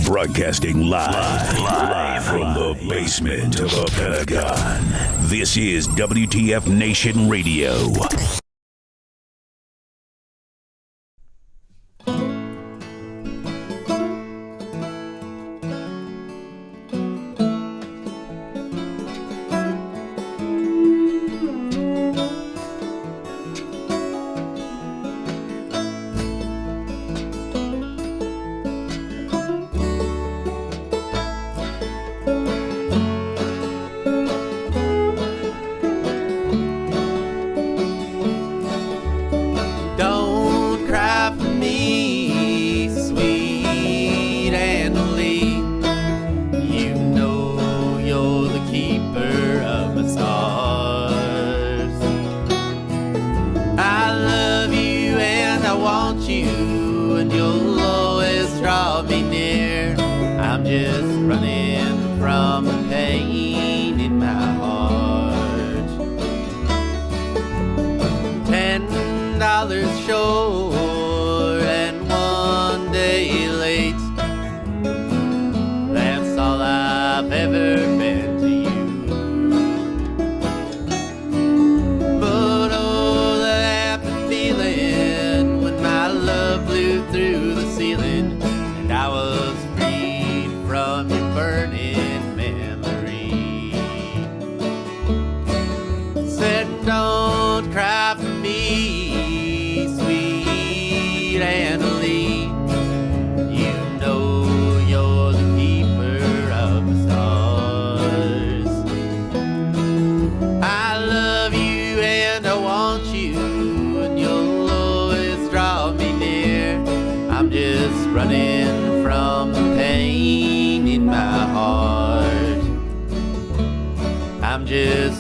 Broadcasting live from the basement of the Pentagon. This is WTF Nation Radio.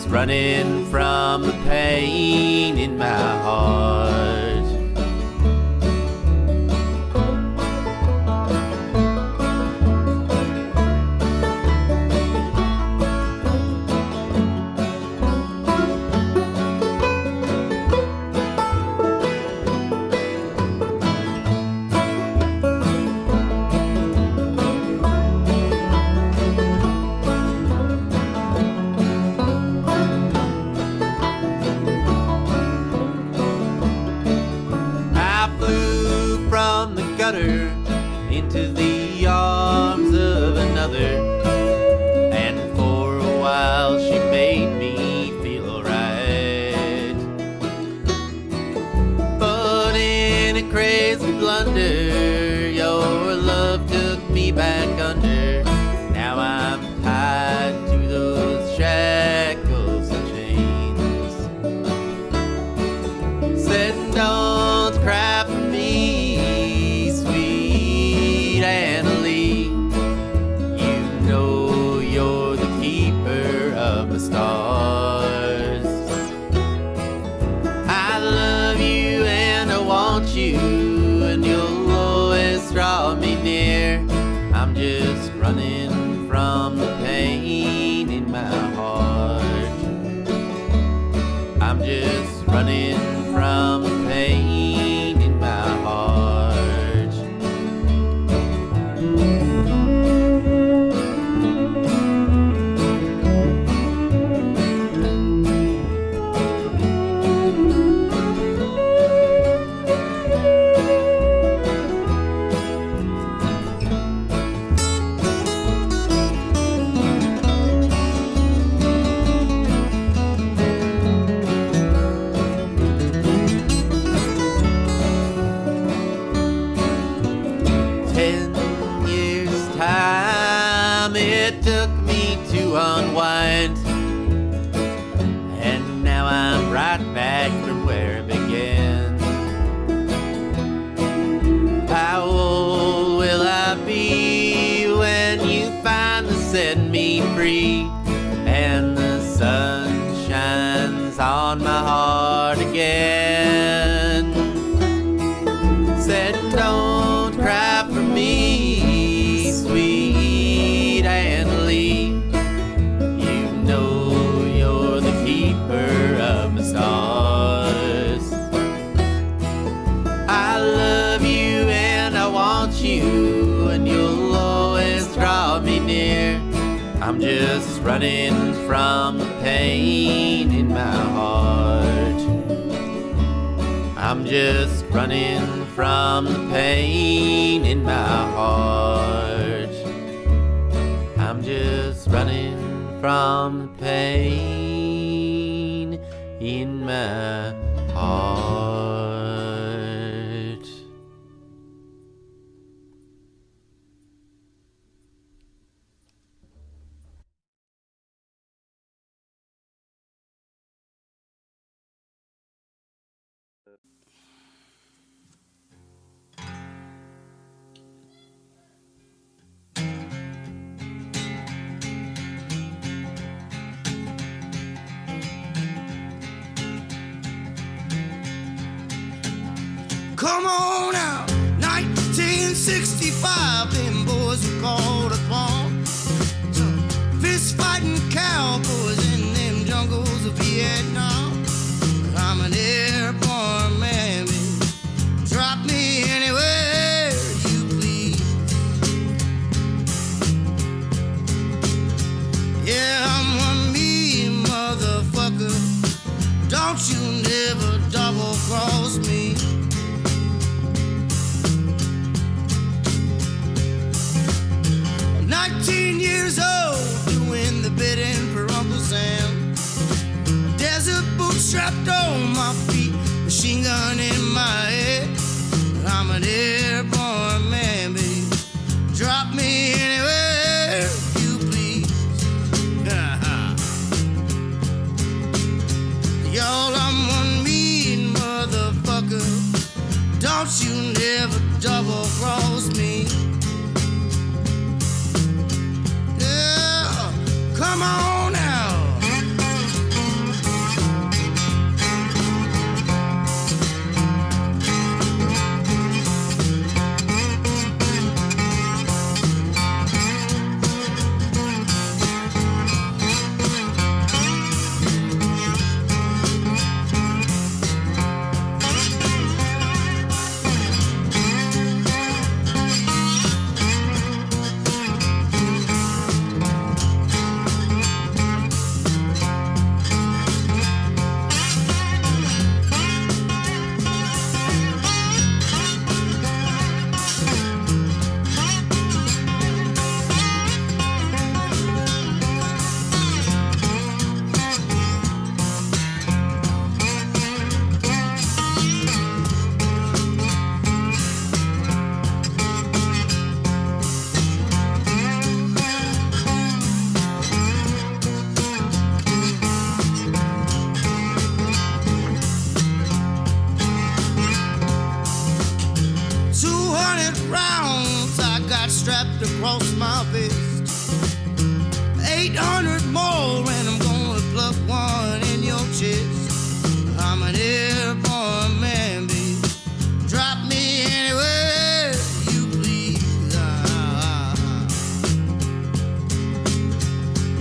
Running from the pain in my heart. Into the arms of another, and for a while she made me feel alright. But in a crazy blunder, your love took me back under. Now I'm tied to those shackles and chains. Said don't cry for me, stars. I love you and I want you, and you'll always draw me near. I'm just running from the pain in my heart. I'm just running from the pain in my heart. 10 years time it took me to unwind, and now I'm right back from where it began. How old will I be when you finally set me free, and the sun shines on my heart again? Said don't cry for me, sweet Annalie. You know you're the keeper of my stars. I love you and I want you, and you'll always near. I'm just running from the pain in my heart. I'm just running from the pain in my heart. I'm just running from the pain in my heart. Come on out, 1965, them boys were called upon. Some fist fighting cowboys in them jungles of Vietnam. But I'm an airborne man, baby. Drop me anywhere you please. Yeah, I'm one mean motherfucker. Don't you never double cross me. 19 years old, doing the bidding for Uncle Sam. Desert boots strapped on my feet, machine gun in my head. I'm an airborne man, baby. Drop me anywhere you please. Y'all, I'm one mean motherfucker. Don't you never double cross me. Come on now. Strapped across my vest, 800 more, and I'm gonna pluck one in your chest. I'm an airborne man, baby. Drop me anywhere you please.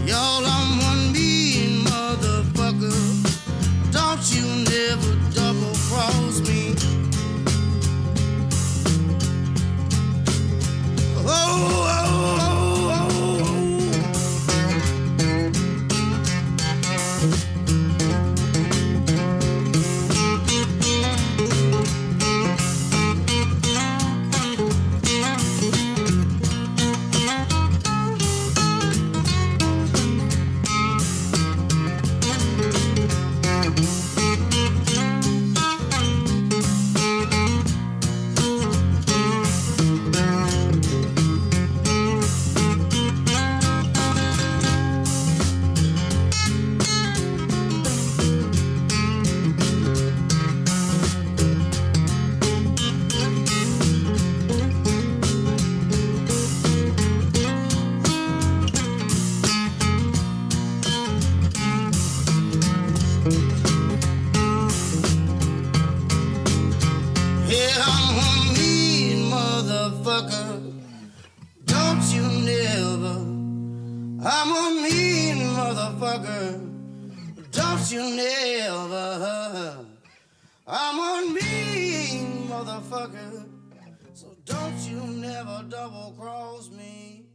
Y'all, I'm one mean motherfucker. Don't you never double cross me. Oh, oh, oh, oh, oh. I'm a mean motherfucker. Don't you never. I'm a mean motherfucker. So don't you never double cross me.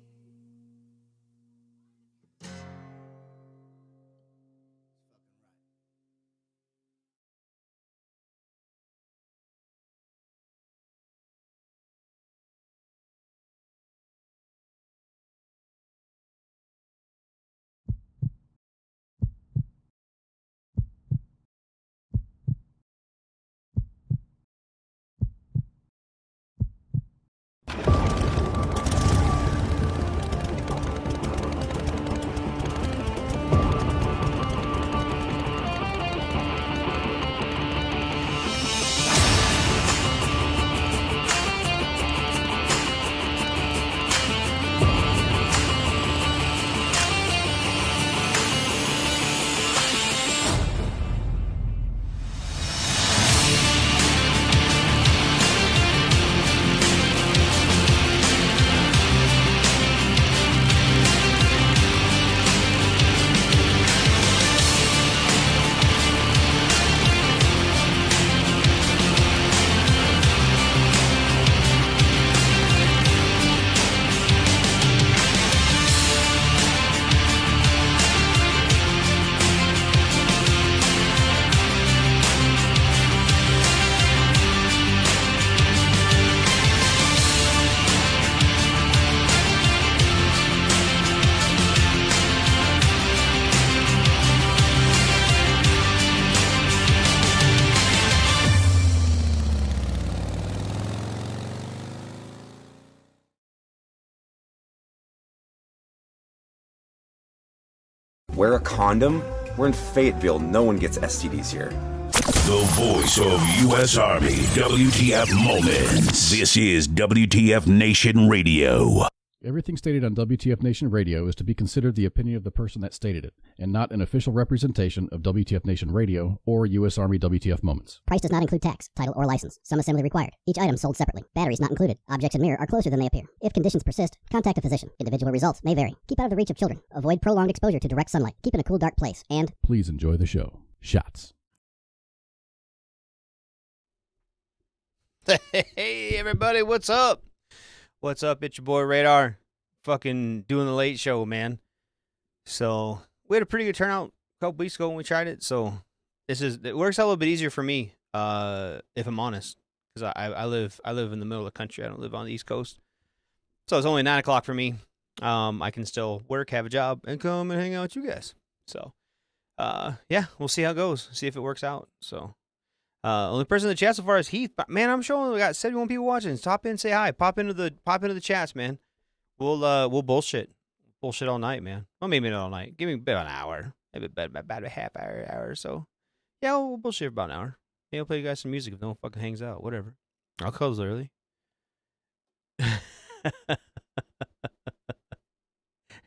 wear a condom. We're in Fayetteville. No one gets STDs here. The voice of U.S. Army, WTF Moments. This is WTF Nation Radio. Everything stated on WTF Nation Radio is to be considered the opinion of the person that stated it, and not an official representation of WTF Nation Radio or U.S. Army WTF Moments. Price does not include tax, title, or license. Some assembly required. Each item sold separately. Batteries not included. Objects in mirror are closer than they appear. If conditions persist, contact a physician. Individual results may vary. Keep out of the reach of children. Avoid prolonged exposure to direct sunlight. Keep in a cool, dark place. And please enjoy the show. Shots. Hey, everybody, what's up? What's up? It's your boy Radar. Fucking doing the late show, man. So, we had a pretty good turnout a couple weeks ago when we tried it. So, it works out a little bit easier for me, if I'm honest. Because I live in the middle of the country. I don't live on the East Coast. So, it's only 9 o'clock for me. I can still work, have a job, and come and hang out with you guys. So, yeah, we'll see how it goes. See if it works out. So, only person in the chat so far is Heath. Man, I'm showing we got 71 people watching. Stop in, say hi. Pop into the chats, man. We'll bullshit all night, man. Well, maybe not all night. Give me about an hour, maybe about a half hour or so. Yeah, we'll bullshit for about an hour. Maybe I'll play you guys some music if no one fucking hangs out. Whatever. I'll close early.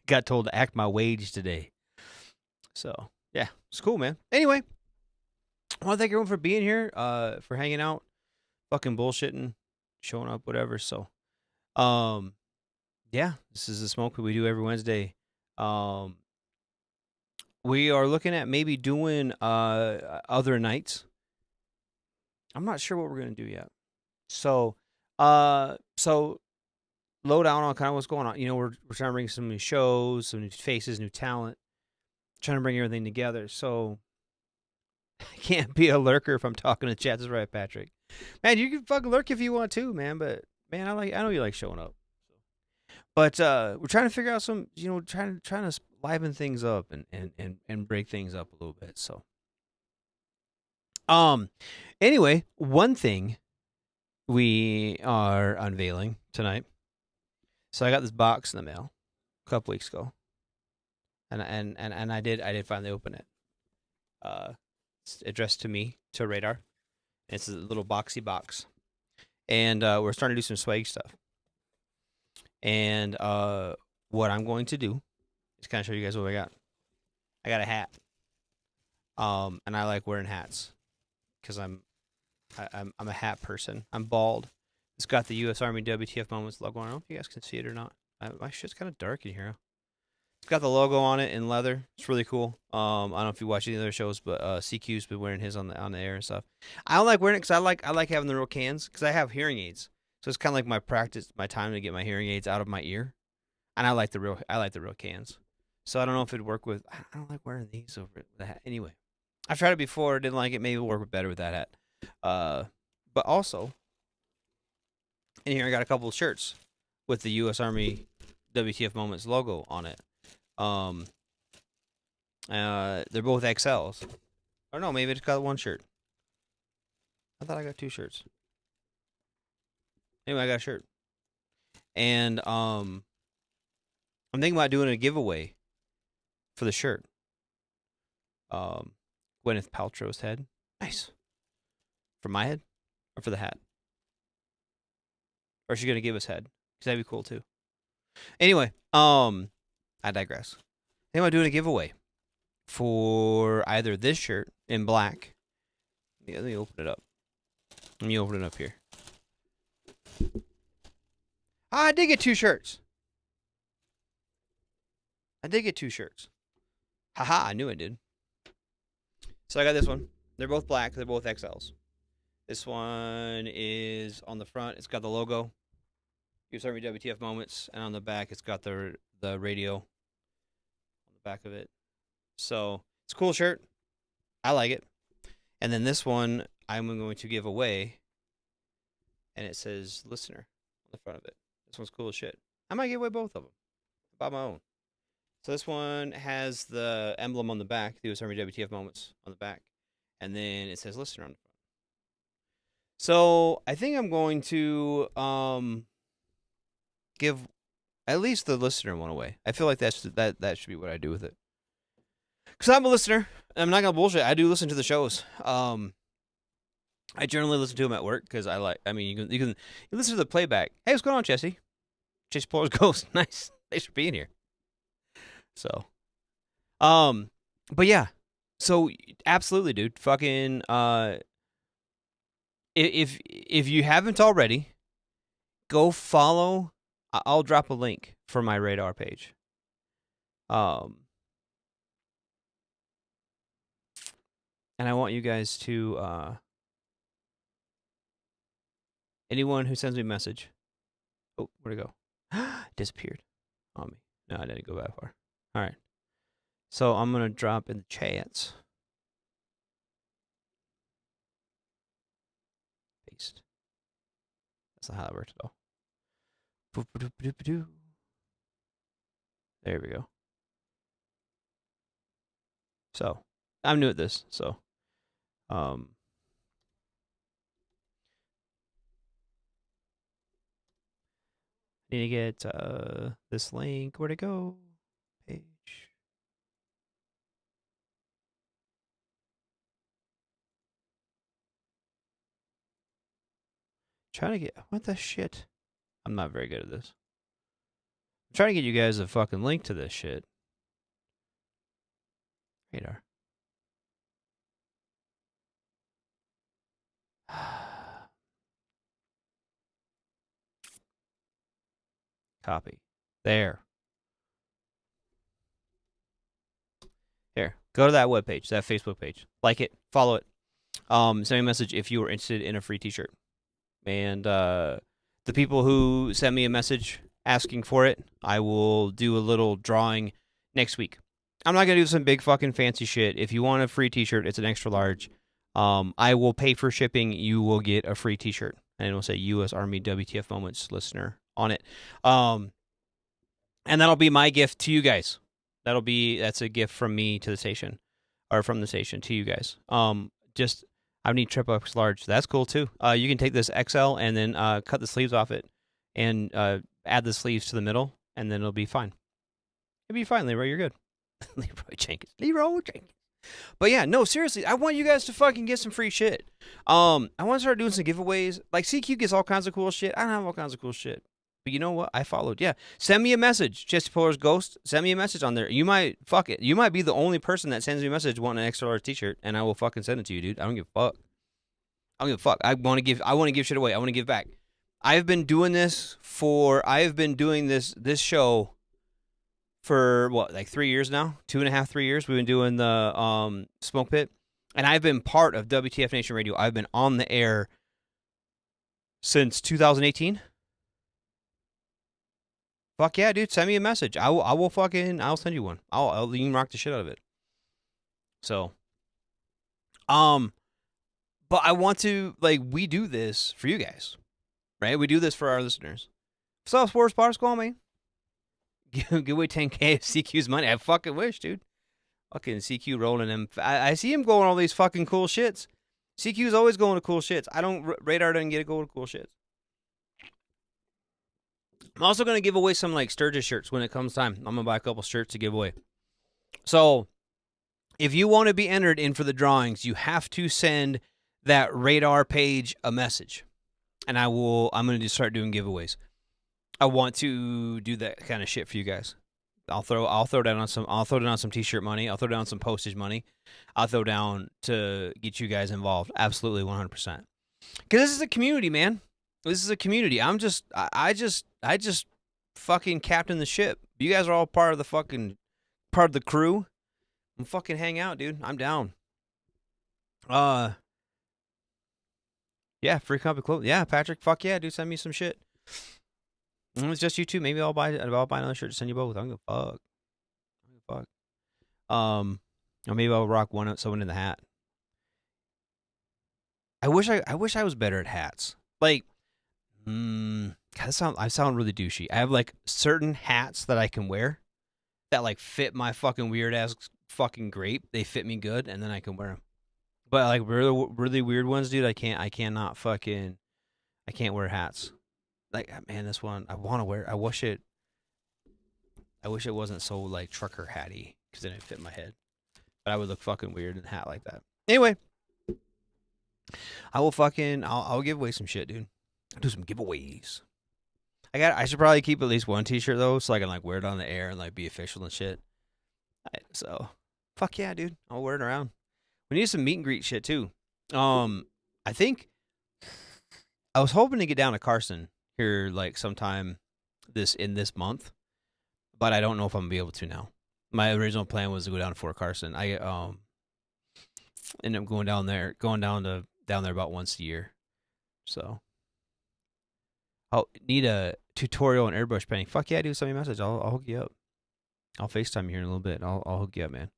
Got told to act my wage today. So yeah, it's cool, man. Anyway. I want to thank everyone for being here, for hanging out, fucking bullshitting, showing up, whatever. So, yeah, this is the smoke that we do every Wednesday. We are looking at maybe doing other nights. I'm not sure what we're gonna do yet. So low down on kind of what's going on. You know, we're trying to bring some new shows, some new faces, new talent, trying to bring everything together. So. I can't be a lurker if I'm talking to chat. That's right, Patrick. Man, you can fucking lurk if you want to, man. But man, I know you like showing up. But we're trying to figure out some, trying to liven things up and break things up a little bit. So, anyway, one thing we are unveiling tonight. So I got this box in the mail a couple weeks ago, and I did finally open it. It's addressed to me, to Radar. It's a little boxy box. And we're starting to do some swag stuff. And what I'm going to do is kind of show you guys what I got. I got a hat. And I like wearing hats. Because I'm a hat person. I'm bald. It's got the U.S. Army WTF Moments logo on it. I don't know if you guys can see it or not. My shit's kind of dark in here. It's got the logo on it in leather. It's really cool. I don't know if you watch any other shows, but CQ's been wearing his on the air and stuff. I don't like wearing it because I like having the real cans because I have hearing aids. So it's kind of like my time to get my hearing aids out of my ear, and I like the real cans. So I don't know if it'd work with. I don't like wearing these over the hat. Anyway, I've tried it before. Didn't like it. Maybe it'll work better with that hat. But also, in here I got a couple of shirts with the U.S. Army WTF Moments logo on it. They're both XLs. Or no, maybe it's got one shirt. I thought I got two shirts. Anyway, I got a shirt. And I'm thinking about doing a giveaway for the shirt. Gwyneth Paltrow's head. Nice. For my head? Or for the hat? Or is she gonna give us head? Because that'd be cool too. Anyway, I digress. I think I'm doing a giveaway for either this shirt in black. Yeah, let me open it up. Let me open it up here. I did get two shirts. Haha, I knew I did. So I got this one. They're both black. They're both XLs. This one is on the front. It's got the logo. U.S. Army WTF Moments. And on the back, it's got the radio on the back of it. So it's a cool shirt. I like it. And then this one I'm going to give away. And it says listener on the front of it. This one's cool as shit. I might give away both of them. About my own. So this one has the emblem on the back, the U.S. Army WTF Moments on the back. And then it says listener on the front. So I think I'm going to give at least the listener one away. I feel like that should be what I do with it. Because I'm a listener. I'm not gonna bullshit. I do listen to the shows. I generally listen to them at work because I like. I mean, you can listen to the playback. Hey, what's going on, Jesse? Jesse Polar's Ghost. Nice. Thanks for being here. So, but yeah. So absolutely, dude. Fucking if you haven't already, go follow. I'll drop a link for my radar page. And I want you guys to anyone who sends me a message. Oh, where'd it go? Disappeared on me. No, I didn't go that far. All right. So I'm gonna drop in the chats. Paste. That's not how that works though. There we go. So I'm new at this, so need to get this link. Where'd it go? Page. Trying to get what the shit? I'm not very good at this. I'm trying to get you guys a fucking link to this shit. Radar. Copy. There. Here. Go to that webpage, that Facebook page. Like it. Follow it. Send me a message if you are interested in a free t-shirt. And the people who send me a message asking for it, I will do a little drawing next week. I'm not going to do some big fucking fancy shit. If you want a free t-shirt, it's an extra large. I will pay for shipping. You will get a free t-shirt. And it will say U.S. Army WTF Moments listener on it. And that'll be my gift to you guys. That's a gift from me to the station. Or from the station to you guys. I need triple X large. That's cool too. You can take this XL and then cut the sleeves off it. And add the sleeves to the middle. And then it'll be fine. It'll be fine, Leroy. You're good. Leroy Jenkins. But yeah, no, seriously, I want you guys to fucking get some free shit. I want to start doing some giveaways. Like CQ gets all kinds of cool shit. I don't have all kinds of cool shit. But you know what? I followed. Yeah. Send me a message. Jesse Polar's Ghost. Send me a message on there. You might be the only person that sends me a message wanting an extra large t-shirt, and I will fucking send it to you, dude. I don't give a fuck. I want to give shit away. I want to give back. I've been doing this show for what, like 3 years now? 2.5, 3 years. We've been doing the Smoke Pit. And I've been part of WTF Nation Radio. I've been on the air since 2018. Fuck yeah, dude. Send me a message. I'll send you one. You can rock the shit out of it. So, but I want to, we do this for you guys, right? We do this for our listeners. So, Sports Bars, call me. Give away 10K of CQ's money. I fucking wish, dude. Fucking CQ rolling them. I see him going all these fucking cool shits. CQ's always going to cool shits. Radar doesn't get to go to cool shits. I'm also going to give away some Sturgis shirts when it comes time. I'm going to buy a couple shirts to give away. So, if you want to be entered in for the drawings, you have to send that Radar page a message. And I'm going to start doing giveaways. I want to do that kind of shit for you guys. I'll throw down on some t-shirt money. I'll throw down some postage money. I'll throw down to get you guys involved. Absolutely 100%. Because this is a community, man. This is a community. I just fucking captain the ship. You guys are all part of the crew. I'm fucking hang out, dude. I'm down. Yeah, free copy quote. Yeah, Patrick. Fuck yeah, dude. Send me some shit. It's just you two. Maybe I'll buy another shirt to send you both. I'm gonna fuck. Or maybe I'll rock someone in the hat. I wish I was better at hats. God, I sound really douchey. I have certain hats that I can wear that fit my fucking weird ass fucking grape. They fit me good, and then I can wear them. But really, really weird ones, dude. I can't wear hats. Man, this one I want to wear. I wish it wasn't so trucker hatty because then it fit my head. But I would look fucking weird in a hat like that. Anyway, I'll give away some shit, dude. I'll do some giveaways. I should probably keep at least one t-shirt though, so I can like wear it on the air and like be official and shit. So fuck yeah, dude. I'll wear it around. We need some meet and greet shit too. I think I was hoping to get down to Carson here like sometime this month, but I don't know if I'm gonna be able to now. My original plan was to go down to Fort Carson. I ended up going down there about once a year. So I'll need a tutorial on airbrush painting. Fuck yeah, dude, send me a message. I'll hook you up. I'll FaceTime you here in a little bit. I'll hook you up, man.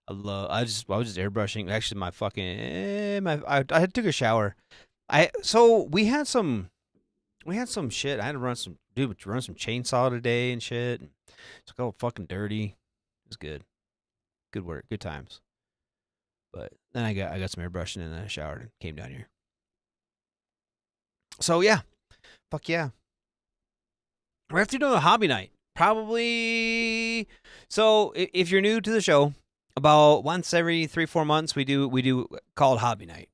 I was just airbrushing. Actually, I took a shower. We had some shit. I had to run some chainsaw today and shit. It's all fucking dirty. It was good. Good work. Good times. But then I got some airbrushing and then I showered and came down here. So yeah. Fuck yeah. We're after doing a hobby night. Probably. So if you're new to the show, about once every 3-4 months we do called hobby night.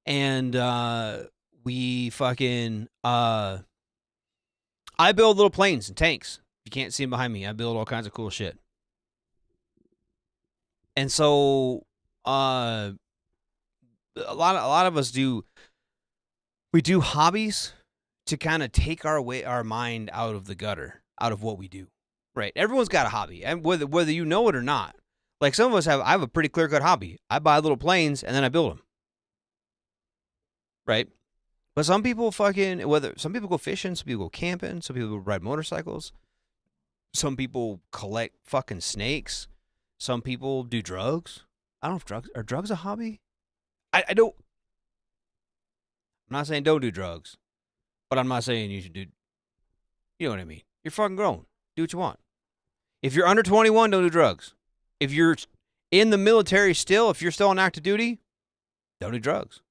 And we fucking I build little planes and tanks. You can't see them behind me. I build all kinds of cool shit. And so a lot of us do hobbies to kind of take our mind out of the gutter, out of what we do. Right? Everyone's got a hobby, and whether you know it or not. Like some of us I have a pretty clear-cut hobby. I buy little planes and then I build them. Right? But some people some people go fishing, some people go camping, some people ride motorcycles. Some people collect fucking snakes. Some people do drugs. I don't know if drugs a hobby? I don't. I'm not saying don't do drugs, but I'm not saying you should do. You know what I mean? You're fucking grown. Do what you want. If you're under 21, don't do drugs. If you're in the military still, if you're still on active duty, don't do drugs.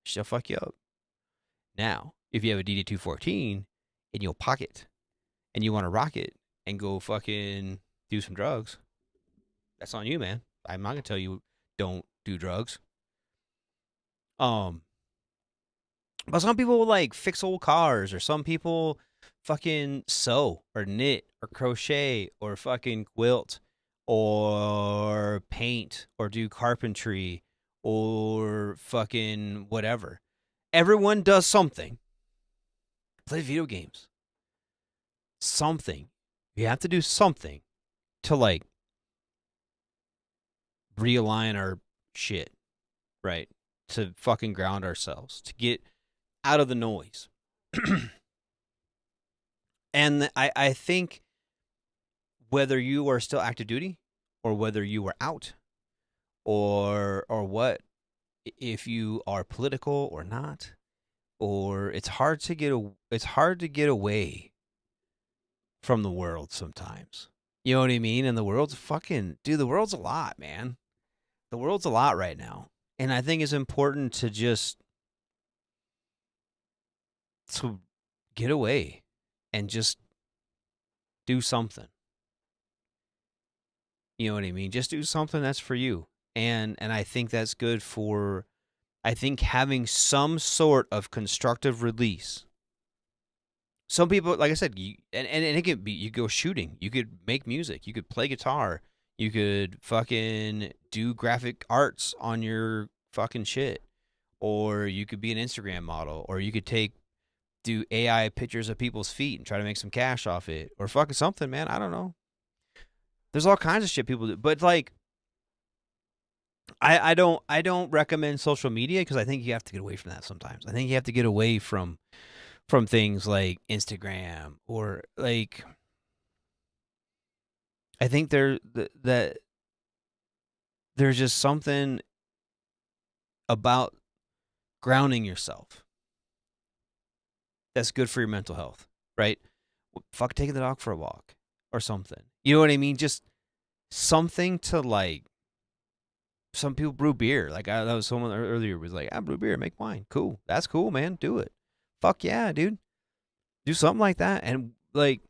She'll fuck you up. Now, if you have a DD-214 in your pocket and you want to rock it and go fucking do some drugs, that's on you, man. I'm not going to tell you don't do drugs. But some people like fix old cars, or some people fucking sew or knit or crochet or fucking quilt or paint or do carpentry or fucking whatever. Everyone does something. Play video games. Something. You have to do something to like realign our shit, right? To fucking ground ourselves, to get out of the noise. And I think whether you are still active duty or whether you are out or what, if you are political or not, or it's hard to get away from the world sometimes. You know what I mean? And the world's the world's a lot, man. The world's a lot right now. And I think it's important to just to get away and just do something. You know what I mean? Just do something that's for you. And I think that's good for, I think having some sort of constructive release. Some people, like I said, and it could be, you go shooting, you could make music, you could play guitar, you could fucking do graphic arts on your fucking shit, or you could be an Instagram model, or you could do AI pictures of people's feet and try to make some cash off it, or fucking something, man. I don't know. There's all kinds of shit people do, but like, I don't recommend social media because I think you have to get away from that sometimes. I think you have to get away from things like Instagram, or like, I think that there's just something about grounding yourself that's good for your mental health, right? Fuck taking the dog for a walk or something. You know what I mean? Just something to like. Some people brew beer. Like that was someone earlier was like, I brew beer, make wine. Cool. That's cool, man. Do it. Fuck yeah, dude. Do something like that. And like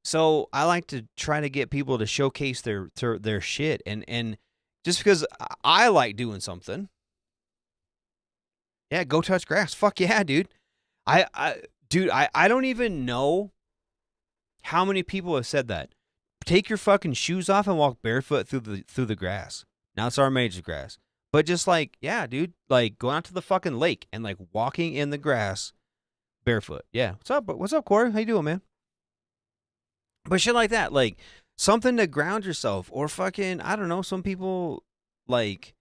So I like to try to get people to showcase their shit, and just because I like doing something, yeah, go touch grass. Fuck yeah, dude. I don't even know how many people have said that. Take your fucking shoes off and walk barefoot through the grass. Now it's our major grass. But just like, yeah, dude, like going out to the fucking lake and like walking in the grass barefoot. Yeah. What's up, Corey? How you doing, man? But shit like that, like something to ground yourself, or fucking, I don't know, some people like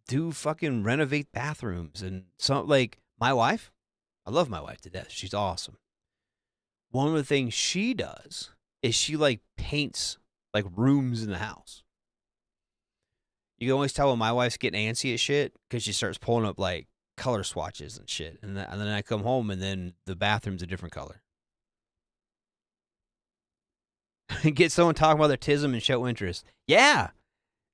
do fucking renovate bathrooms, and some, like my wife, I love my wife to death. She's awesome. One of the things she does is she like paints like rooms in the house. You can always tell when my wife's getting antsy at shit because she starts pulling up like color swatches and shit. And then I come home and then the bathroom's a different color. Get someone talking about their tism and show interest. Yeah.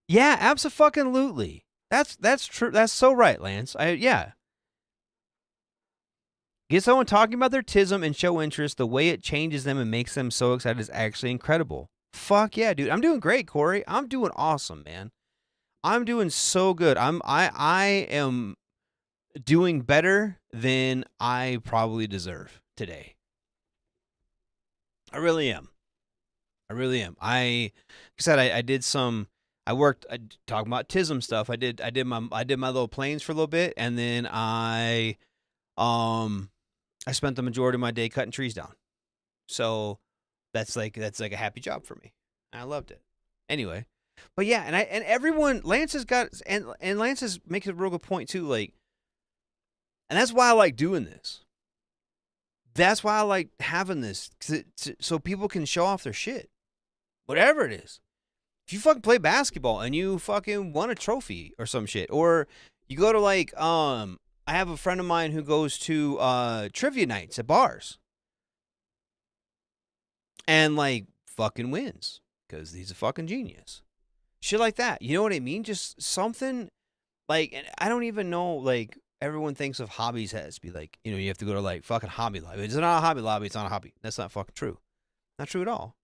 Yeah, abso-fucking-lutely. That's true. That's so right, Lance. Yeah. Get someone talking about their tism and show interest. The way it changes them and makes them so excited is actually incredible. Fuck yeah, dude. I'm doing great, Corey. I'm doing awesome, man. I'm doing so good. I am doing better than I probably deserve today. I really am. Like I said, I did some. I worked talking about TISM stuff. I did my little planes for a little bit, and then I spent the majority of my day cutting trees down. So that's like a happy job for me. I loved it. Anyway, but yeah, and everyone, Lance has got, and Lance makes a real good point too. Like, and that's why I like doing this. That's why I like having this, so people can show off their shit. Whatever it is. If you fucking play basketball and you fucking won a trophy or some shit, or you go to like, I have a friend of mine who goes to trivia nights at bars and like fucking wins because he's a fucking genius. Shit like that. You know what I mean? Just something like, and I don't even know, like, everyone thinks of hobbies as be like, you know, you have to go to like fucking Hobby Lobby. It's not a Hobby Lobby. It's not a hobby. That's not fucking true. Not true at all.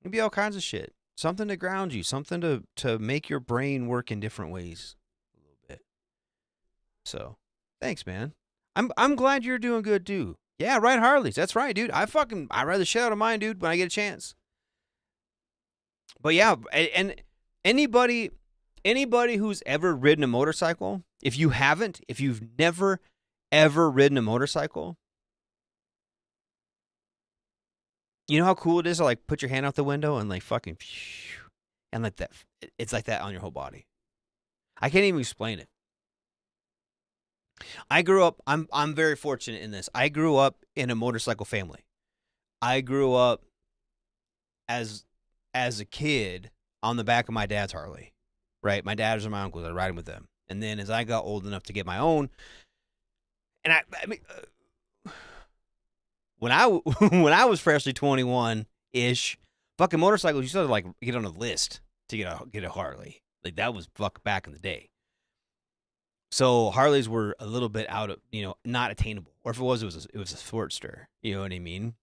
It'd be all kinds of shit. Something to ground you. Something to make your brain work in different ways a little bit. So, thanks, man. I'm glad you're doing good too. Yeah, ride Harleys. That's right, dude. I ride the shit out of mine, dude, when I get a chance. But yeah, and anybody who's ever ridden a motorcycle, if you've never ever ridden a motorcycle, you know how cool it is to like put your hand out the window and like fucking, and like that, it's like that on your whole body. I can't even explain it. I grew up, I'm very fortunate in this. I grew up in a motorcycle family. I grew up as a kid on the back of my dad's Harley, right? My dads and my uncles, I'd ride with them. And then as I got old enough to get my own, and I mean, when I was freshly 21-ish, fucking motorcycles, you started to like get on a list to get a Harley. Like that was back in the day. So Harleys were a little bit out of, not attainable. Or if it was a Sportster. You know what I mean?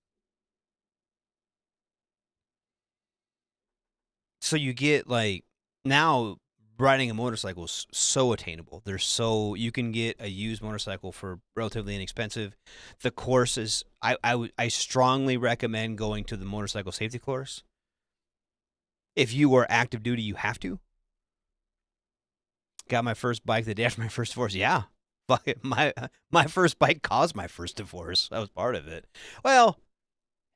So you get like, now riding a motorcycle is so attainable. You can get a used motorcycle for relatively inexpensive. The courses, I strongly recommend going to the motorcycle safety course. If you are active duty, you have to. Got my first bike the day after my first divorce. Yeah. Fuck it. My first bike caused my first divorce. That was part of it. Well,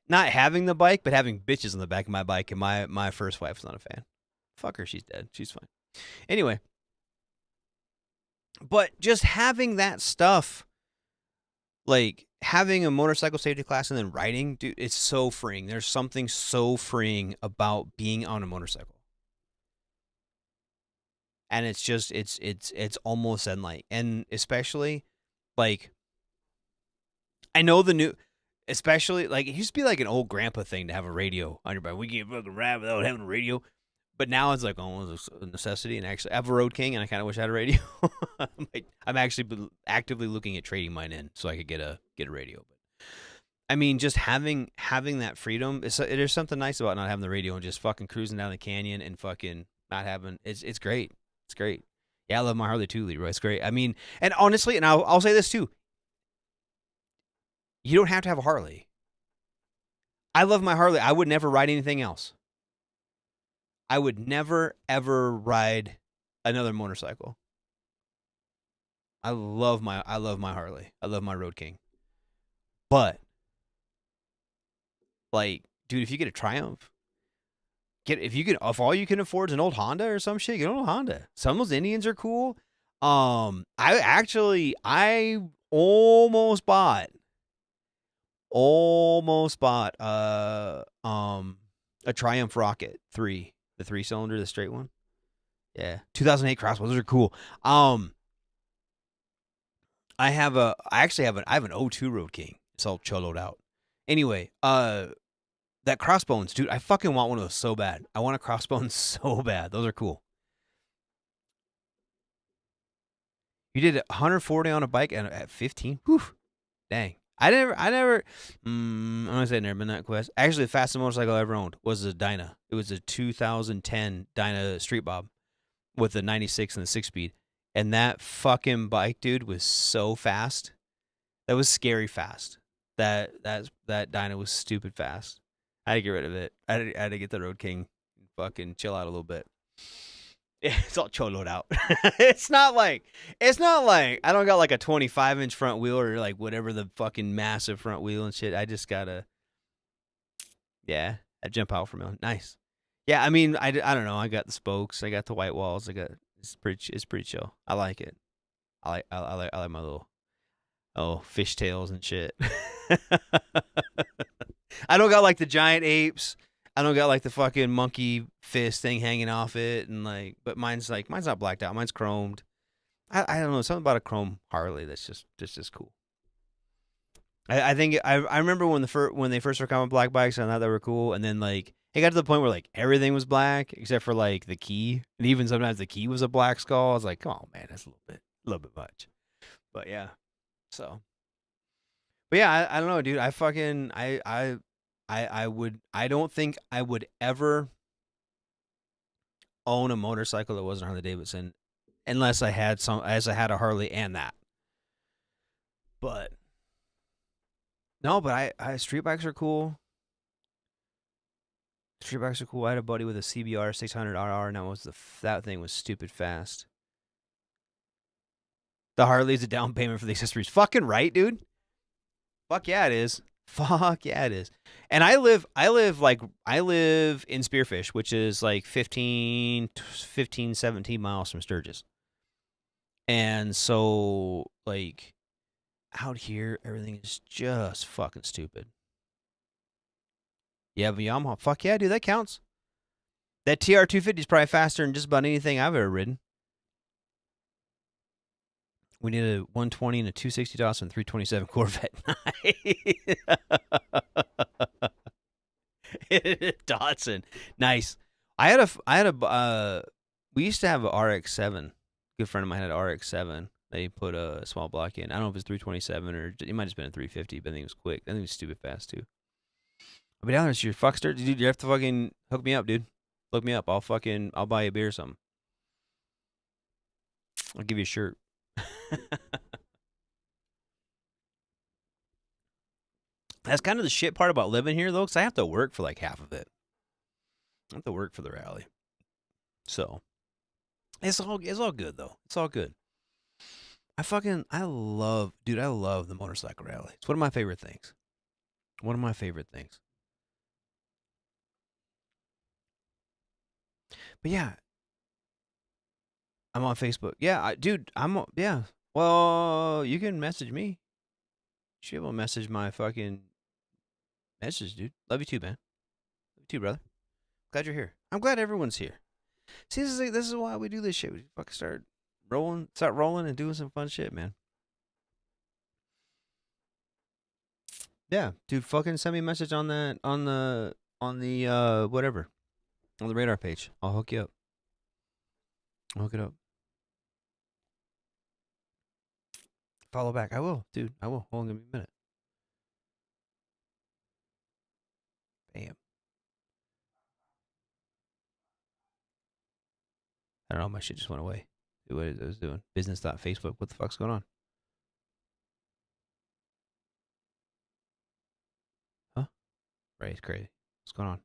not having the bike, but having bitches on the back of my bike, and my first wife was not a fan. Fuck her, she's dead. She's fine. Anyway. But just having that stuff, like having a motorcycle safety class and then riding, dude, it's so freeing. There's something so freeing about being on a motorcycle. And it's just, it's almost zen-like. And especially, like, I know the new, especially, like, it used to be like an old grandpa thing to have a radio on your bike. We can't fucking ride without having a radio. But now it's like almost a necessity. And actually, I have a Road King, and I kind of wish I had a radio. I'm actually actively looking at trading mine in so I could get a radio. I mean, just having that freedom. There's something nice about not having the radio and just fucking cruising down the canyon and fucking not having. It's great. It's great. Yeah, I love my Harley too, Leroy. It's great. I mean, and honestly, and I'll say this too. You don't have to have a Harley. I love my Harley. I would never ride anything else. I would never ever ride another motorcycle. I love my Harley. I love my Road King. But like, dude, if you get a Triumph, if all you can afford is an old Honda or some shit, get an old Honda. Some of those Indians are cool. I almost bought a Triumph Rocket 3, the 3-cylinder, the straight one. Yeah, 2008 Crossbow. Those are cool. I have an '02 Road King. It's all choloed out. Anyway, that Crossbones, dude, I fucking want one of those so bad. I want a Crossbones so bad. Those are cool. You did 140 on a bike at 15? Whew. Dang. I'm gonna say never been that quest. Actually, the fastest motorcycle I ever owned was a Dyna. It was a 2010 Dyna Street Bob with the 96 and the 6-speed. And that fucking bike, dude, was so fast. That was scary fast. That Dyna was stupid fast. I had to get rid of it. I had to get the Road King and fucking chill out a little bit. Yeah, it's all choloed out. It's not like I don't got like a 25-inch front wheel or like whatever the fucking massive front wheel and shit. I just gotta, I jump out from it. Nice. Yeah, I mean, I don't know. I got the spokes. I got the white walls. It's pretty chill. I like it. I like my little fishtails and shit. I don't got like the giant apes. I don't got like the fucking monkey fist thing hanging off it, and like, but mine's not blacked out. Mine's chromed. I don't know, something about a chrome Harley that's just cool. I think I remember when they first were coming black bikes, I thought they were cool, and then like it got to the point where like everything was black except for like the key, and even sometimes the key was a black skull. I was like, oh man, that's a little bit much. But yeah, so. But yeah, I don't know, dude. I don't think I would ever own a motorcycle that wasn't Harley Davidson unless I had a Harley and that. But no, but I street bikes are cool. Street bikes are cool. I had a buddy with a CBR 600RR, and that thing was stupid fast. The Harley's a down payment for the accessories. Fucking right, dude. Fuck yeah, it is. Fuck yeah, it is. And I live in Spearfish, which is like 15, 17 miles from Sturgis. And so, like, out here, everything is just fucking stupid. Yeah, but Yamaha, fuck yeah, dude, that counts. That TR250 is probably faster than just about anything I've ever ridden. We need a 120 and a 260 Dawson 327 Corvette. Dodson. Nice. We used to have a RX-7. A good friend of mine had an RX-7. They put a small block in. I don't know if it's 327 or it might have just been a 350, but I think it was quick. I think it was stupid fast too. I'll be down there. It's your fuckster. Dude, you have to fucking hook me up, dude. Hook me up. I'll buy you a beer or something. I'll give you a shirt. That's kind of the shit part about living here, though, because I have to work for like half of it. I have to work for the rally, so it's all good though. It's all good. I love the motorcycle rally. It's one of my favorite things. But yeah, I'm on Facebook. Yeah, yeah. Well, you can message me. You should be able to message my fucking message, dude. Love you too, man. Love you too, brother. Glad you're here. I'm glad everyone's here. See, this is why we do this shit. We fucking start rolling and doing some fun shit, man. Yeah, dude, fucking send me a message on the whatever, on the radar page. I'll hook you up. I'll hook it up. Follow back. I will, dude. I will. Hold on, give me a minute. I don't know. My shit just went away. What I was doing. Business.facebook. What the fuck's going on? Huh? Right, it's crazy. What's going on?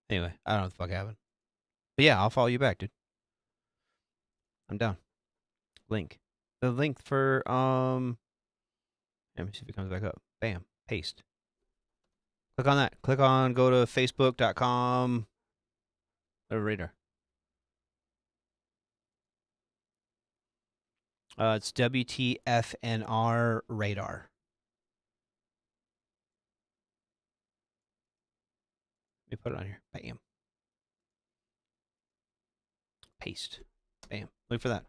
Anyway, I don't know what the fuck happened. But yeah, I'll follow you back, dude. I'm down. Link. The link for let me see if it comes back up. Bam. Paste. Click on that. Go to facebook.com. Radar. It's WTFNR radar. Let me put it on here. Bam. Paste. Bam. Look for that.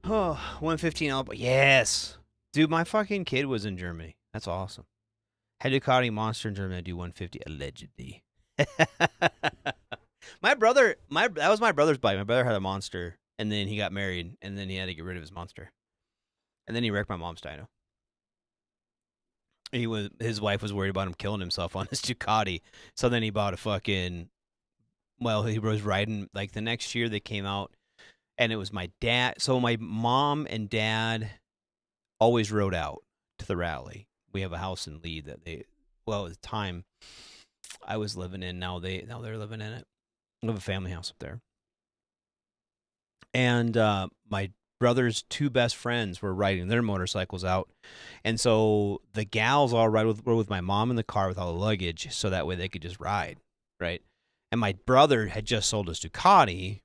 Oh, 115 Alba. Yes. Dude, my fucking kid was in Germany. That's awesome. Had Ducati Monster in Germany. I do 150 allegedly. That was my brother's bike. My brother had a Monster, and then he got married, and then he had to get rid of his Monster. And then he wrecked my mom's dyno. His wife was worried about him killing himself on his Ducati. So then he bought a fucking, he was riding, like the next year they came out, and it was my dad. So my mom and dad always rode out to the rally. We have a house in Lee that at the time I was living in, now they're living in it. We have a family house up there. And my brother's two best friends were riding their motorcycles out. And so the gals all ride with my mom in the car with all the luggage, so that way they could just ride, right? And my brother had just sold his Ducati,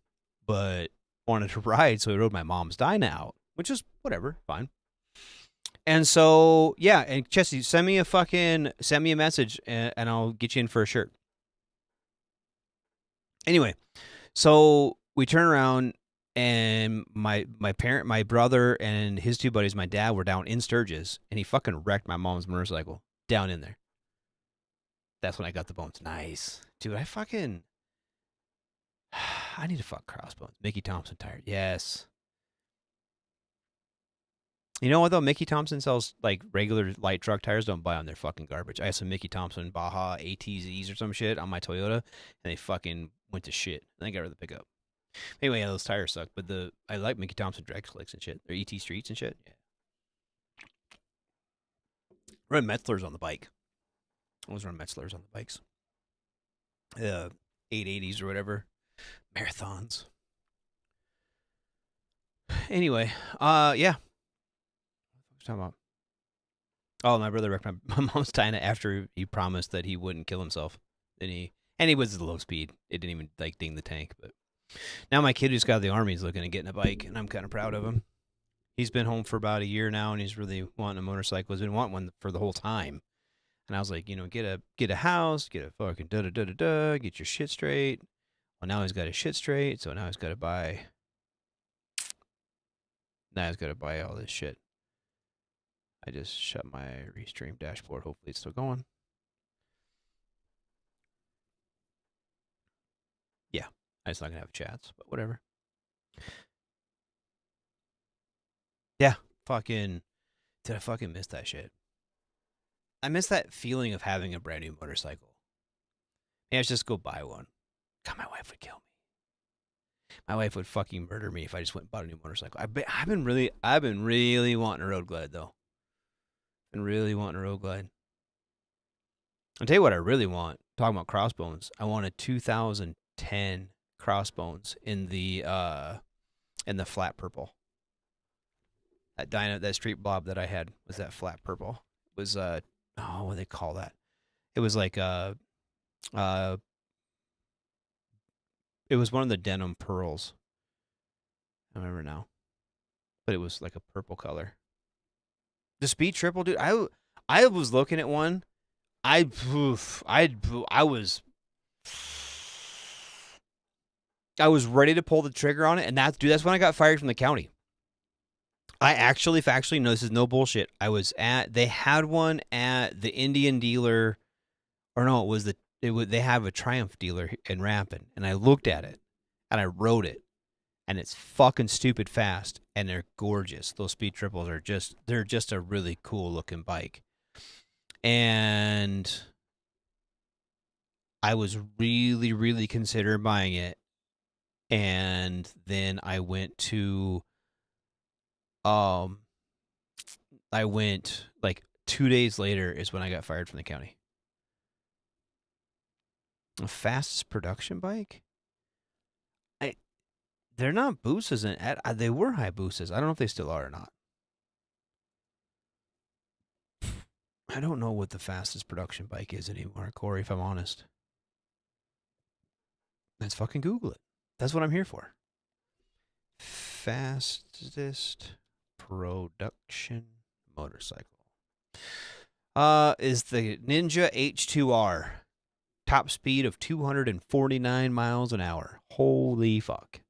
but wanted to ride, so he rode my mom's dyno out, which is whatever, fine. And so, yeah, and Jesse, send me a message, and I'll get you in for a shirt. Anyway, so we turn around, and my brother and his two buddies, my dad, were down in Sturgis, and he fucking wrecked my mom's motorcycle down in there. That's when I got the bones. Nice. Dude, I need to fuck Crossbones. Mickey Thompson tire. Yes. You know what, though? Mickey Thompson sells, like, regular light truck tires. Don't buy on their fucking garbage. I have some Mickey Thompson Baja ATZs or some shit on my Toyota, and they fucking went to shit. I think I got rid of the pickup. Anyway, yeah, those tires suck, but I like Mickey Thompson drag slicks and shit. They're ET Streets and shit. Yeah. Run Metzlers on the bike. I always run Metzlers on the bikes. 880s or whatever. Marathons. Anyway, yeah. What talking about? Oh, my brother wrecked my mom's dyno after he promised that he wouldn't kill himself. And he was at low speed. It didn't even like ding the tank. But now my kid who's got out of the army is looking at getting a bike, and I'm kind of proud of him. He's been home for about a year now, and he's really wanting a motorcycle. He's been wanting one for the whole time. And I was like, get a house, get a fucking get your shit straight. Well, now he's got his shit straight, so now he's got to buy. Now he's got to buy all this shit. I just shut my Restream dashboard. Hopefully it's still going. Yeah, I'm just not gonna have chats, but whatever. Yeah, did I fucking miss that shit? I miss that feeling of having a brand new motorcycle. Maybe I should just go buy one. God, my wife would kill me. My wife would fucking murder me if I just went and bought a new motorcycle. I've been really wanting a Road Glide though. Been really wanting a Road Glide. I'll tell you what I really want. Talking about Crossbones, I want a 2010 Crossbones in the flat purple. That dyno, that street blob that I had was that flat purple. It was what do they call that? It was like it was one of the denim pearls. I remember now, but it was like a purple color. The Speed Triple, dude. I was looking at one. I was ready to pull the trigger on it, and that's when I got fired from the county. I actually, factually, no, this is no bullshit. They had one at the Indian dealer, or no, they have a Triumph dealer in Rapid, and I looked at it, and I rode it, and it's fucking stupid fast, and they're gorgeous. Those Speed Triples they're just a really cool looking bike. And I was really, really considering buying it. And then I went to, I went like 2 days later is when I got fired from the county. The fastest production bike? They're not boosted, they were high boosted. I don't know if they still are or not. I don't know what the fastest production bike is anymore, Corey, if I'm honest. Let's fucking Google it. That's what I'm here for. Fastest production motorcycle. Is the Ninja H2R. Top speed of 249 miles an hour. Holy fuck.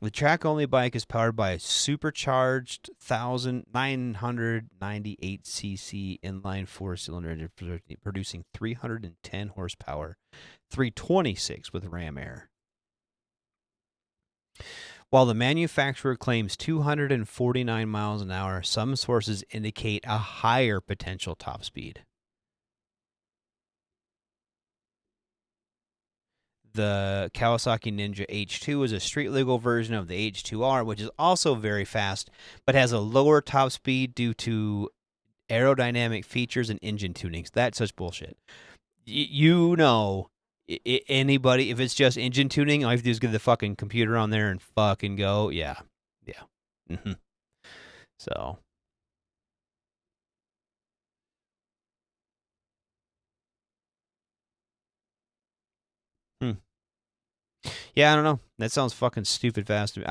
The track-only bike is powered by a supercharged 1,998cc inline four-cylinder engine producing 310 horsepower, 326 with ram air. While the manufacturer claims 249 miles an hour, some sources indicate a higher potential top speed. The Kawasaki Ninja H2 is a street-legal version of the H2R, which is also very fast, but has a lower top speed due to aerodynamic features and engine tunings. That's such bullshit. Anybody, if it's just engine tuning, all you have to do is get the fucking computer on there and fucking go. Yeah. Mm-hmm. So... Yeah, I don't know. That sounds fucking stupid fast to me.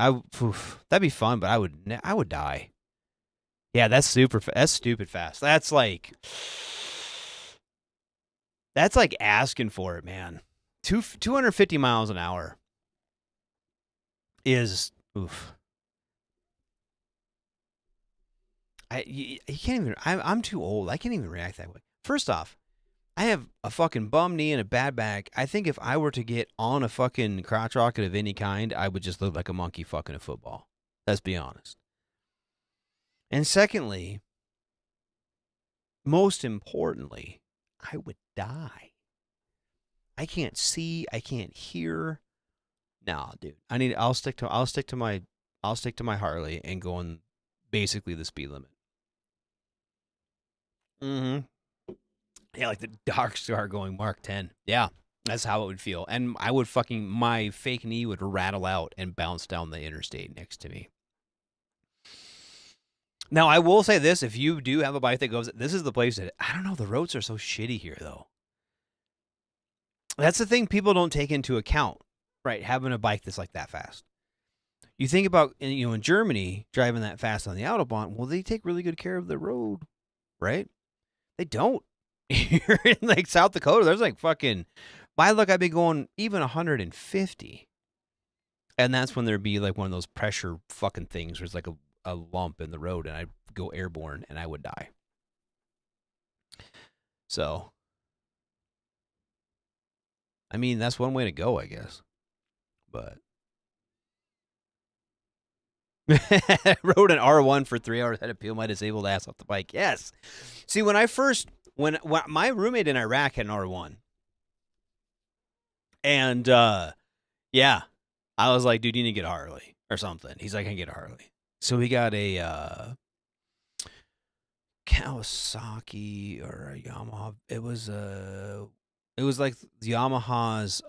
That'd be fun, but I would die. Yeah, that's stupid fast. That's like asking for it, man. 250 miles an hour is oof. You can't even. I'm too old. I can't even react that way. First off, I have a fucking bum knee and a bad back. I think if I were to get on a fucking crotch rocket of any kind, I would just look like a monkey fucking a football. Let's be honest. And secondly, most importantly, I would die. I can't see. I can't hear. No, dude. I'll stick to my Harley and go on basically the speed limit. Mm-hmm. Yeah, like the Dark Star going Mark 10. Yeah, that's how it would feel. And my fake knee would rattle out and bounce down the interstate next to me. Now, I will say this. If you do have a bike that goes, this is the place that, I don't know, the roads are so shitty here, though. That's the thing people don't take into account, right? Having a bike that's like that fast. You think about, in Germany, driving that fast on the Autobahn, well, they take really good care of the road, right? They don't. Here in like South Dakota, there's like fucking, by luck, I've been going even 150. And that's when there'd be like one of those pressure fucking things where it's like a lump in the road and I'd go airborne and I would die. So, I mean, that's one way to go, I guess. But rode an R1 for 3 hours, had to peel my disabled ass off the bike. Yes. See, when my roommate in Iraq had an R1. And, yeah, I was like, dude, you need to get a Harley or something. He's like, I can get a Harley. So we got a Kawasaki or a Yamaha. It was like Yamaha's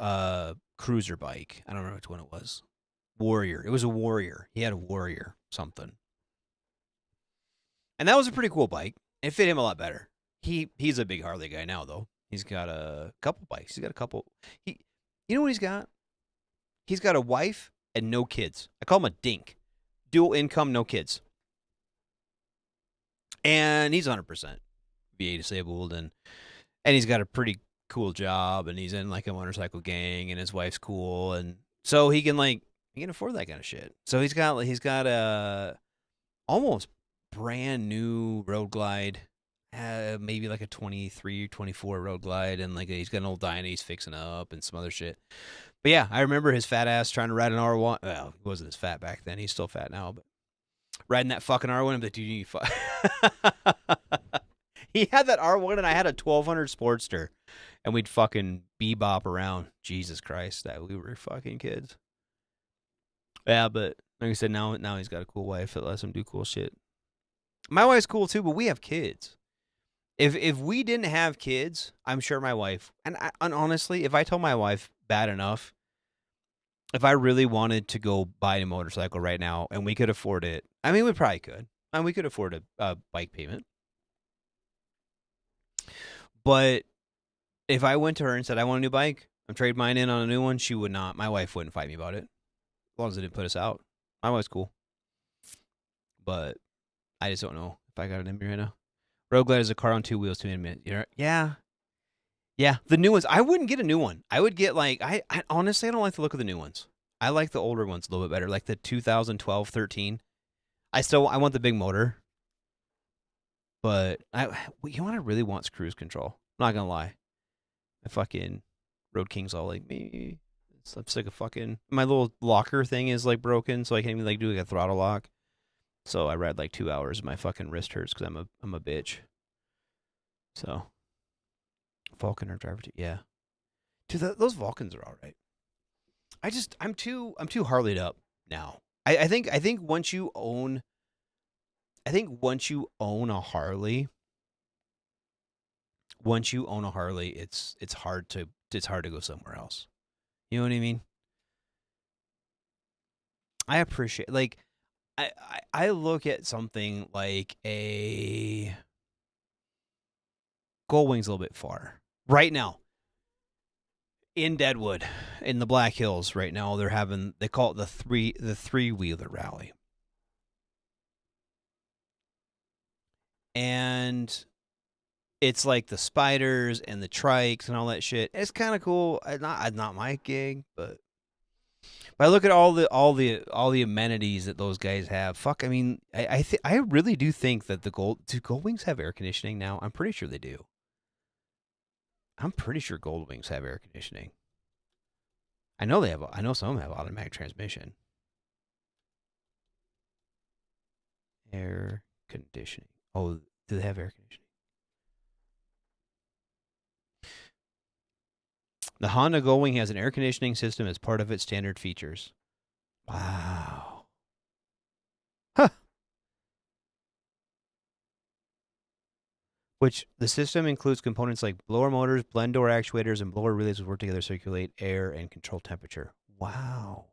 cruiser bike. I don't remember which one it was. Warrior. It was a Warrior. He had a Warrior something. And that was a pretty cool bike. It fit him a lot better. He's a big Harley guy now, though. He's got a couple bikes. He's got a couple. You know what he's got? He's got a wife and no kids. I call him a dink. Dual income, no kids. And he's 100% VA disabled, and he's got a pretty cool job, and he's in like a motorcycle gang, and his wife's cool, and so he can afford that kind of shit. So he's got a almost brand new Road Glide, maybe like a 23, 24 Road Glide, and he's got an old Dyna he's fixing up and some other shit. But yeah, I remember his fat ass trying to ride an R1. Well, he wasn't as fat back then. He's still fat now, but riding that fucking R1, I'm like, dude, you need He had that R1 and I had a 1200 Sportster. And we'd fucking bebop around. Jesus Christ, that we were fucking kids. Yeah, but like I said, now he's got a cool wife that lets him do cool shit. My wife's cool too, but we have kids. If we didn't have kids, I'm sure my wife, and honestly, if I told my wife bad enough, if I really wanted to go buy a motorcycle right now and we could afford it, I mean, we probably could. And we could afford a bike payment. But if I went to her and said, I want a new bike, I'm trading mine in on a new one, she would not. My wife wouldn't fight me about it. As long as it didn't put us out. My wife's cool. But I just don't know if I got it in me right now. Road Glide is a car on two wheels to admit. Yeah. Yeah. The new ones. I wouldn't get a new one. I would get like, I honestly, I don't like the look of the new ones. I like the older ones a little bit better. Like the 2012, 13. I want the big motor. But you know what I really want is cruise control. I'm not going to lie. My fucking Road King's all like, me. I'm sick of fucking. My little locker thing is like broken, so I can't even like do like a throttle lock. So I ride like 2 hours, and my fucking wrist hurts because I'm a bitch. So Vulcan or driver 2, yeah. Dude, those Vulcans are all right. I'm too Harley'd up now. I think once you own a Harley. Once you own a Harley, it's hard to go somewhere else. You know what I mean? I appreciate, like, I look at something like a Goldwing's a little bit far right now. In Deadwood, in the Black Hills, right now they call it the three-wheeler rally, and it's like the spiders and the trikes and all that shit. It's kind of cool. Not my gig, but I look at all the amenities that those guys have. Fuck, I mean, I really do think that do Goldwings have air conditioning now? I'm pretty sure they do. I'm pretty sure Goldwings have air conditioning. I know some of them have automatic transmission. Air conditioning. Oh, do they have air conditioning? The Honda Goldwing has an air conditioning system as part of its standard features. Wow. Huh. Which the system includes components like blower motors, blend door actuators, and blower relays which work together to circulate air and control temperature. Wow.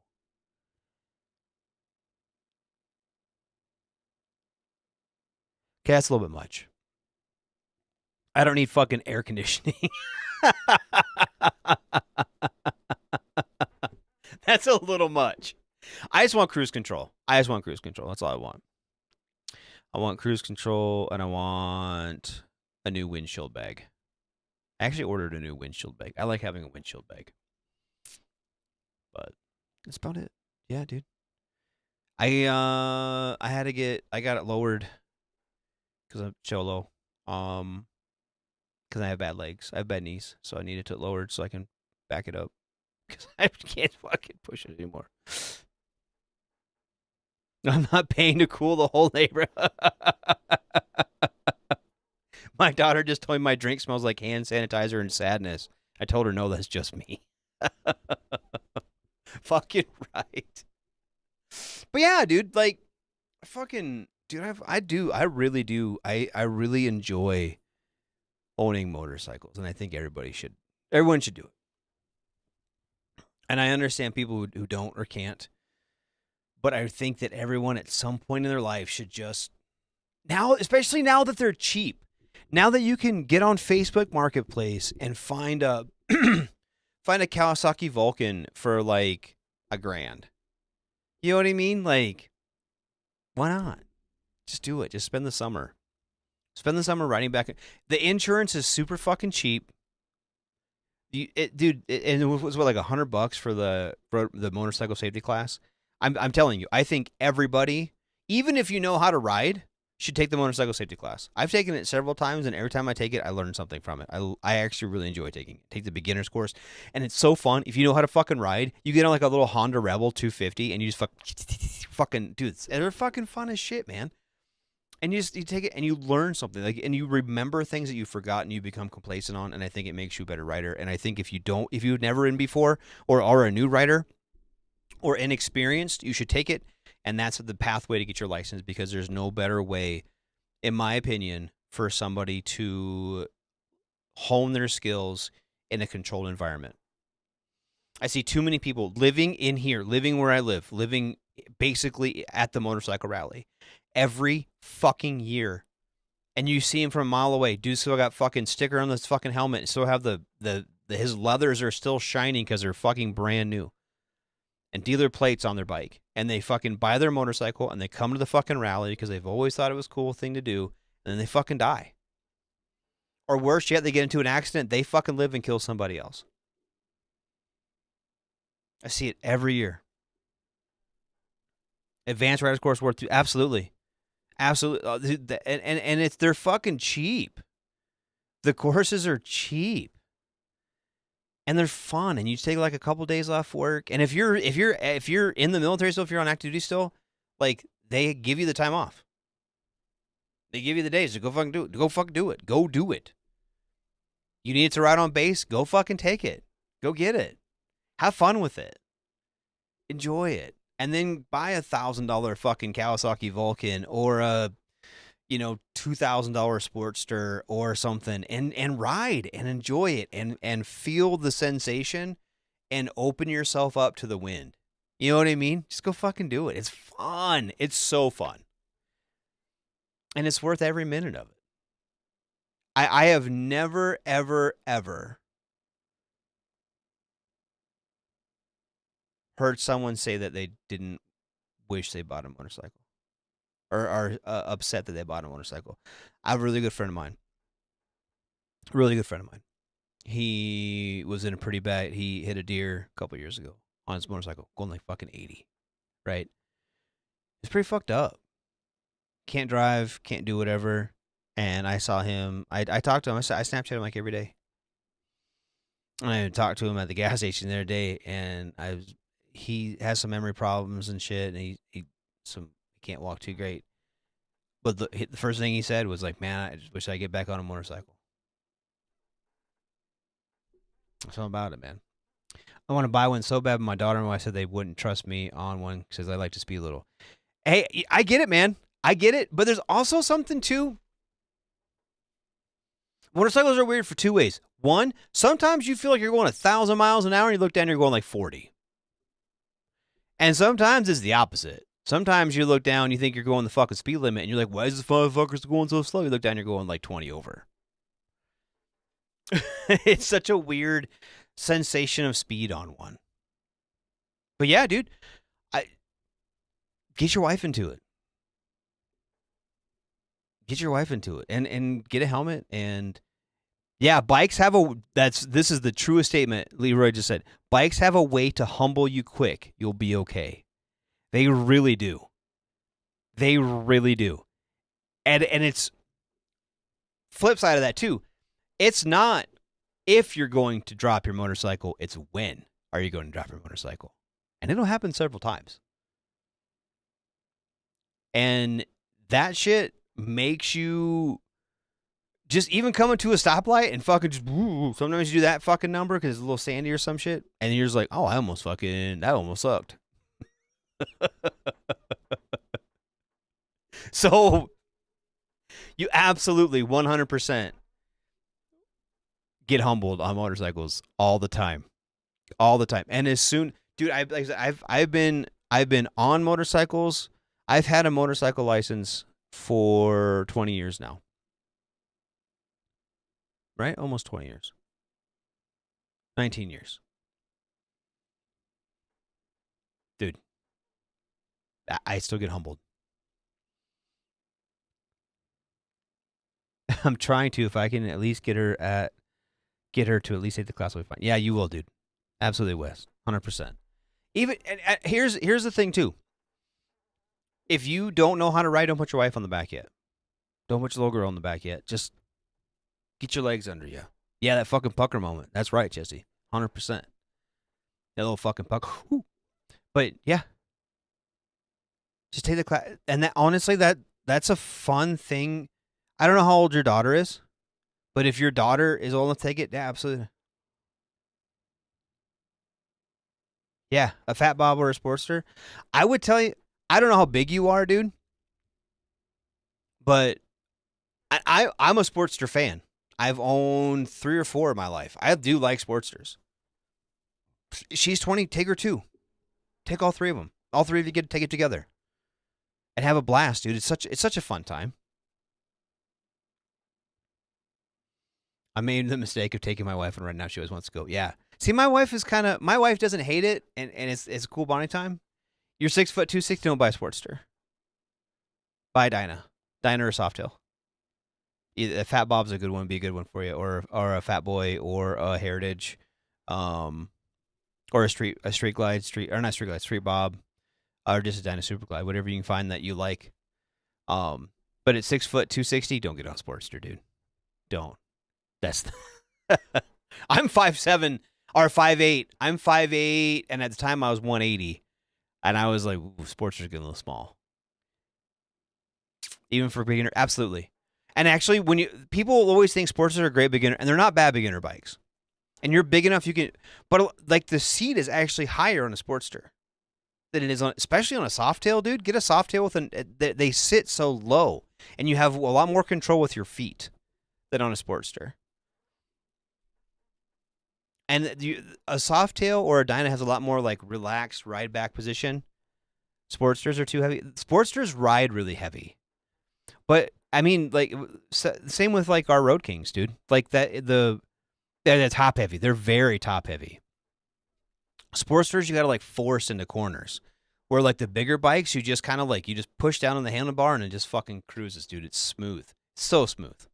Okay, that's a little bit much. I don't need fucking air conditioning. That's a little much. I just want cruise control. That's all I want. I want cruise control, and I want a new windshield bag. I actually ordered a new windshield bag. I like having a windshield bag. But that's about it. Yeah, dude. I got it lowered because I'm cholo. Because I have bad legs. I have bad knees, so I needed it lowered so I can back it up. Because I can't fucking push it anymore. I'm not paying to cool the whole neighborhood. My daughter just told me my drink smells like hand sanitizer and sadness. I told her, no, that's just me. Fucking right. But yeah, dude, like, I really do. I really enjoy owning motorcycles, and I think everyone should do it. And I understand people who don't or can't, but I think that everyone at some point in their life should just especially now that they're cheap, now that you can get on Facebook Marketplace and find a Kawasaki Vulcan for like $1,000. You know what I mean? Like, why not? Just do it. Just spend the summer. Spend the summer riding back. The insurance is super fucking cheap. And it was like $100 for the motorcycle safety class. I'm telling you, I think everybody, even if you know how to ride, should take the motorcycle safety class. I've taken it several times, and every time I take it, I learn something from it. I actually really enjoy taking it. Take the beginner's course, and it's so fun. If you know how to fucking ride, you get on like a little Honda Rebel 250, and you just fucking dude, they're fucking fun as shit, man. And you take it and you learn something, like, and you remember things that you've forgotten, you become complacent on, and I think it makes you a better writer. And I think if you've never been before or are a new writer or inexperienced, you should take it, and that's the pathway to get your license, because there's no better way, in my opinion, for somebody to hone their skills in a controlled environment. I see too many people living where I live, living basically at the motorcycle rally every fucking year, and you see him from a mile away. Dude still got fucking sticker on this fucking helmet, still have his leathers are still shining because they're fucking brand new, and dealer plates on their bike, and they fucking buy their motorcycle and they come to the fucking rally because they've always thought it was a cool thing to do, and then they fucking die. Or worse yet, they get into an accident, they fucking live and kill somebody else. I see it every year. Advanced Riders Course World 2, absolutely. Absolutely. And they're fucking cheap. The courses are cheap. And they're fun, and you take like a couple days off work. And if you're in the military still, if you're on active duty still, like, they give you the time off. They give you the days to go fucking do it. Go fucking do it. Go do it. You need it to ride on base? Go fucking take it. Go get it. Have fun with it. Enjoy it. And then buy $1,000 fucking Kawasaki Vulcan or a, $2,000 Sportster or something, and ride and enjoy it and feel the sensation and open yourself up to the wind. You know what I mean? Just go fucking do it. It's fun. It's so fun. And it's worth every minute of it. I have never, ever, ever heard someone say that they didn't wish they bought a motorcycle or are upset that they bought a motorcycle. I have a really good friend of mine. He was in a pretty bad, he hit a deer a couple years ago on his motorcycle, going like fucking 80, right? It's pretty fucked up. Can't drive, can't do whatever. And I saw him, I talked to him, I Snapchat him like every day. And I talked to him at the gas station the other day, and he has some memory problems and shit, and he can't walk too great. But the first thing he said was like, "Man, I just wish I could get back on a motorcycle." Something about it, man. I want to buy one so bad, but my daughter and wife said they wouldn't trust me on one because I like to speed a little. Hey, I get it, man. I get it. But there's also something too. Motorcycles are weird for two ways. One, sometimes you feel like you're going 1,000 miles an hour, and you look down and you're going like 40. And sometimes it's the opposite. Sometimes you look down, you think you're going the fucking speed limit, and you're like, why is this motherfucker going so slow? You look down, you're going like 20 over. It's such a weird sensation of speed on one. But yeah, dude, get your wife into it. Get your wife into it, and get a helmet. And yeah, bikes have this is the truest statement Leroy just said. Bikes have a way to humble you quick. You'll be okay. They really do. They really do. And it's flip side of that too. It's not if you're going to drop your motorcycle, it's when are you going to drop your motorcycle. And it'll happen several times. And that shit makes you just even coming to a stoplight and fucking just, sometimes you do that fucking number because it's a little sandy or some shit. And you're just like, oh, that almost sucked. So you absolutely 100% get humbled on motorcycles all the time. And as soon, dude, I've been on motorcycles. I've had a motorcycle license for 20 years now. Right? Almost 20 years. 19 years. Dude, I still get humbled. I'm trying to, if I can at least get her to at least take the class, will be fine. Yeah, you will, dude. Absolutely, Wes. 100%. Even here's the thing too. If you don't know how to ride, don't put your wife on the back yet. Don't put your little girl on the back yet. Just get your legs under you. Yeah, that fucking pucker moment. That's right, Jesse. 100%. That little fucking pucker. Whew. But yeah, just take the class. And that honestly, that that's a fun thing. I don't know how old your daughter is, but if your daughter is old enough to take it, yeah, absolutely. Yeah, a Fat Bob or a Sportster. I would tell you, I don't know how big you are, dude, but I'm a Sportster fan. I've owned 3 or 4 in my life. I do like Sportsters. She's 20. Take her 2. Take all 3 of them. All 3 of you get to take it together and have a blast, dude. It's such a fun time. I made the mistake of taking my wife, and right now she always wants to go. Yeah. See, my wife doesn't hate it, and it's a cool bonding time. You're 6 foot 260, don't buy a Sportster. Buy a Dyna or a Softail. Either a Fat Bob's a good one, be a good one for you, or a Fat Boy, or a Heritage, or a Street Glide, Street Bob, or just a Dyna Super Glide, whatever you can find that you like. But at 6 foot 260, don't get on a Sportster, dude. Don't. That's I'm 5'7" or 5'8". I'm 5'8", and at the time I was 180, and I was like, Sportster's getting a little small. Even for beginner, absolutely. And actually, people always think Sportsters are great beginner, and they're not bad beginner bikes. And you're big enough, you can. But like the seat is actually higher on a Sportster than it is on, especially on a Softail, dude. Get a Softail with they sit so low, and you have a lot more control with your feet than on a Sportster. And a Softail or a Dyna has a lot more like relaxed ride back position. Sportsters are too heavy. Sportsters ride really heavy, but I mean, like same with like our Road Kings, dude. Like they're top heavy. They're very top heavy. Sportsters you gotta like force into corners, where like the bigger bikes you just kind of like you just push down on the handlebar and it just fucking cruises, dude. It's smooth, it's so smooth.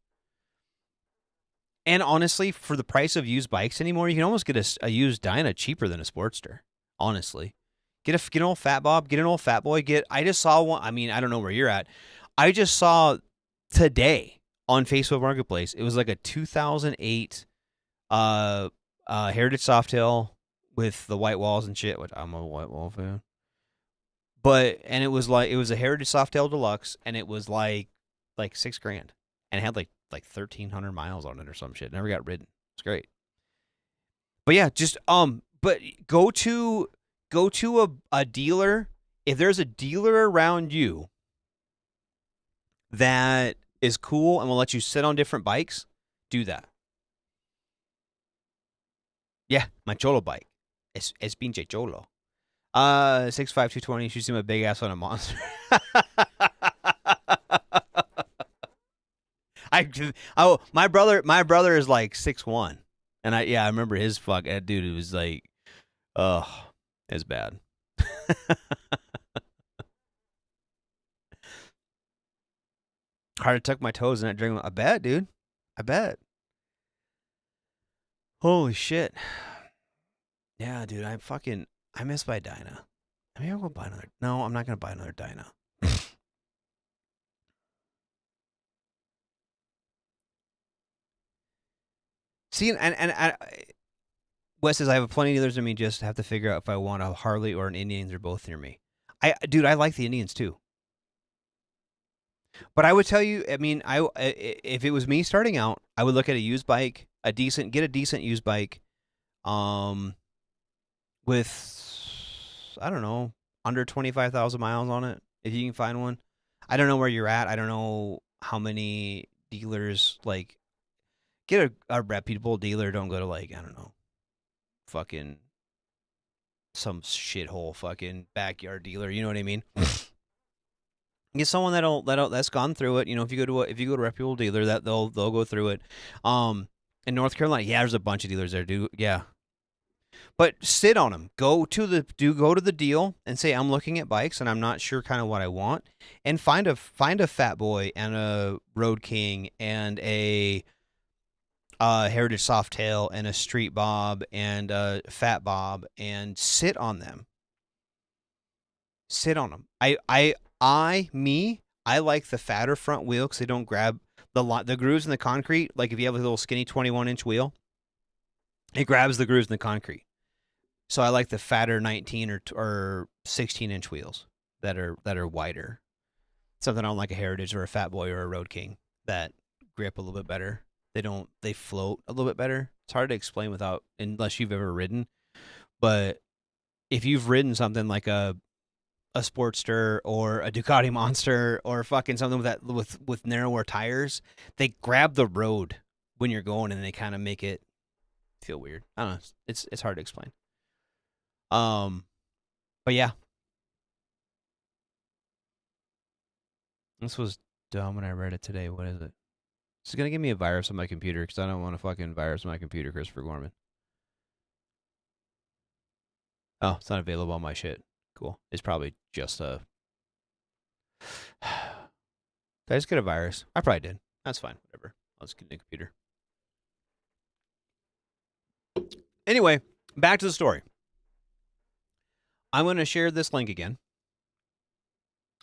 And honestly, for the price of used bikes anymore, you can almost get a used Dyna cheaper than a Sportster. Honestly, get an old Fat Bob, get an old Fat Boy. I just saw one. I mean, I don't know where you're at. I just saw today on Facebook Marketplace. It was like a 2008 Heritage Softail with the white walls and shit. Which I'm a white wall fan. And it was a Heritage Softail Deluxe, and it was like $6,000, and it had like 1,300 miles on it or some shit. Never got ridden. It's great. But yeah, just but go to a dealer. If there's a dealer around you that is cool and will let you sit on different bikes, do that. Yeah, my Cholo bike. Es pinche Cholo. 6'5", 220. You should see my big ass on a monster. My brother is like 6'1", and I remember his dude. It was like, it's bad. Hard to tuck my toes in that drink. I bet, dude. I bet. Holy shit. Yeah, dude. I miss my Dyna. Maybe I'll go buy another. No, I'm not gonna buy another Dyna. See, and Wes says I have plenty of dealers in me. Just have to figure out if I want a Harley or an Indians. They're both near me. Dude, I like the Indians too. But I would tell you, I mean, if it was me starting out, I would look at a used bike, get a decent used bike, with I don't know, under 25,000 miles on it, if you can find one. I don't know where you're at. I don't know how many dealers like. Get a reputable dealer. Don't go to like, I don't know, fucking some shithole fucking backyard dealer. You know what I mean? Get someone that's gone through it. You know, if you go to a reputable dealer, that they'll go through it. In North Carolina, yeah, there's a bunch of dealers there, dude. Yeah, but sit on them. Go to the deal and say, I'm looking at bikes and I'm not sure kind of what I want, and find a Fat Boy and a Road King and a Heritage Softail and a Street Bob and a Fat Bob, and sit on them. Sit on them. I like the fatter front wheel because they don't grab the grooves in the concrete. Like if you have a little skinny 21-inch wheel, it grabs the grooves in the concrete. So I like the fatter 19 or 16-inch wheels that are wider. something on like a Heritage or a Fat Boy or a Road King that grip a little bit better. They float a little bit better. It's hard to explain unless you've ever ridden. But if you've ridden something like a Sportster or a Ducati Monster or fucking something with narrower tires, they grab the road when you're going and they kind of make it feel weird. I don't know. It's hard to explain. But yeah. This was dumb when I read it today. What is it? It's going to give me a virus on my computer because I don't want to fucking virus my computer, Christopher Gorman. Oh, it's not available on my shit. Cool. It's probably just a... Did I just get a virus? I probably did. That's fine. Whatever. I'll just get a new computer. Anyway, back to the story. I'm going to share this link again.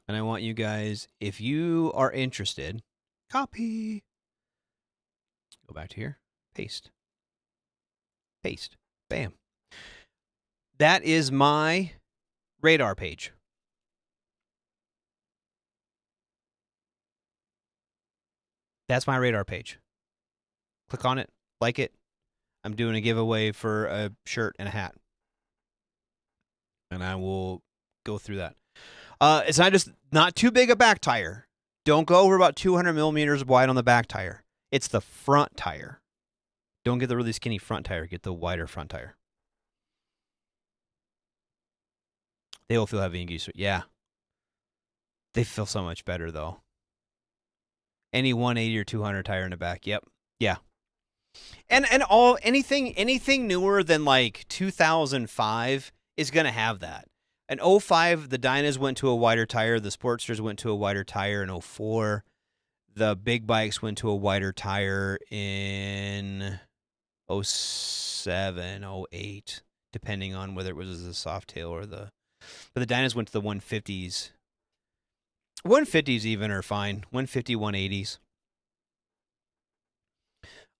And I want you guys, if you are interested, copy. Go back to here. Paste. Paste. Bam. That is my radar page. That's my radar page. Click on it. Like it. I'm doing a giveaway for a shirt and a hat. And I will go through that. It's not too big a back tire. Don't go over about 200 millimeters wide on the back tire. It's the front tire. Don't get the really skinny front tire. Get the wider front tire. They will feel heavy and greasy. Yeah. They feel so much better, though. Any 180 or 200 tire in the back. Yep. Yeah. And anything newer than like 2005 is going to have that. In 05, the Dynas went to a wider tire. The Sportsters went to a wider tire in 04. The big bikes went to a wider tire in 07, 08, depending on whether it was the Softail or the... But the Dynas went to the 150s. 150s even are fine. 150, 180s.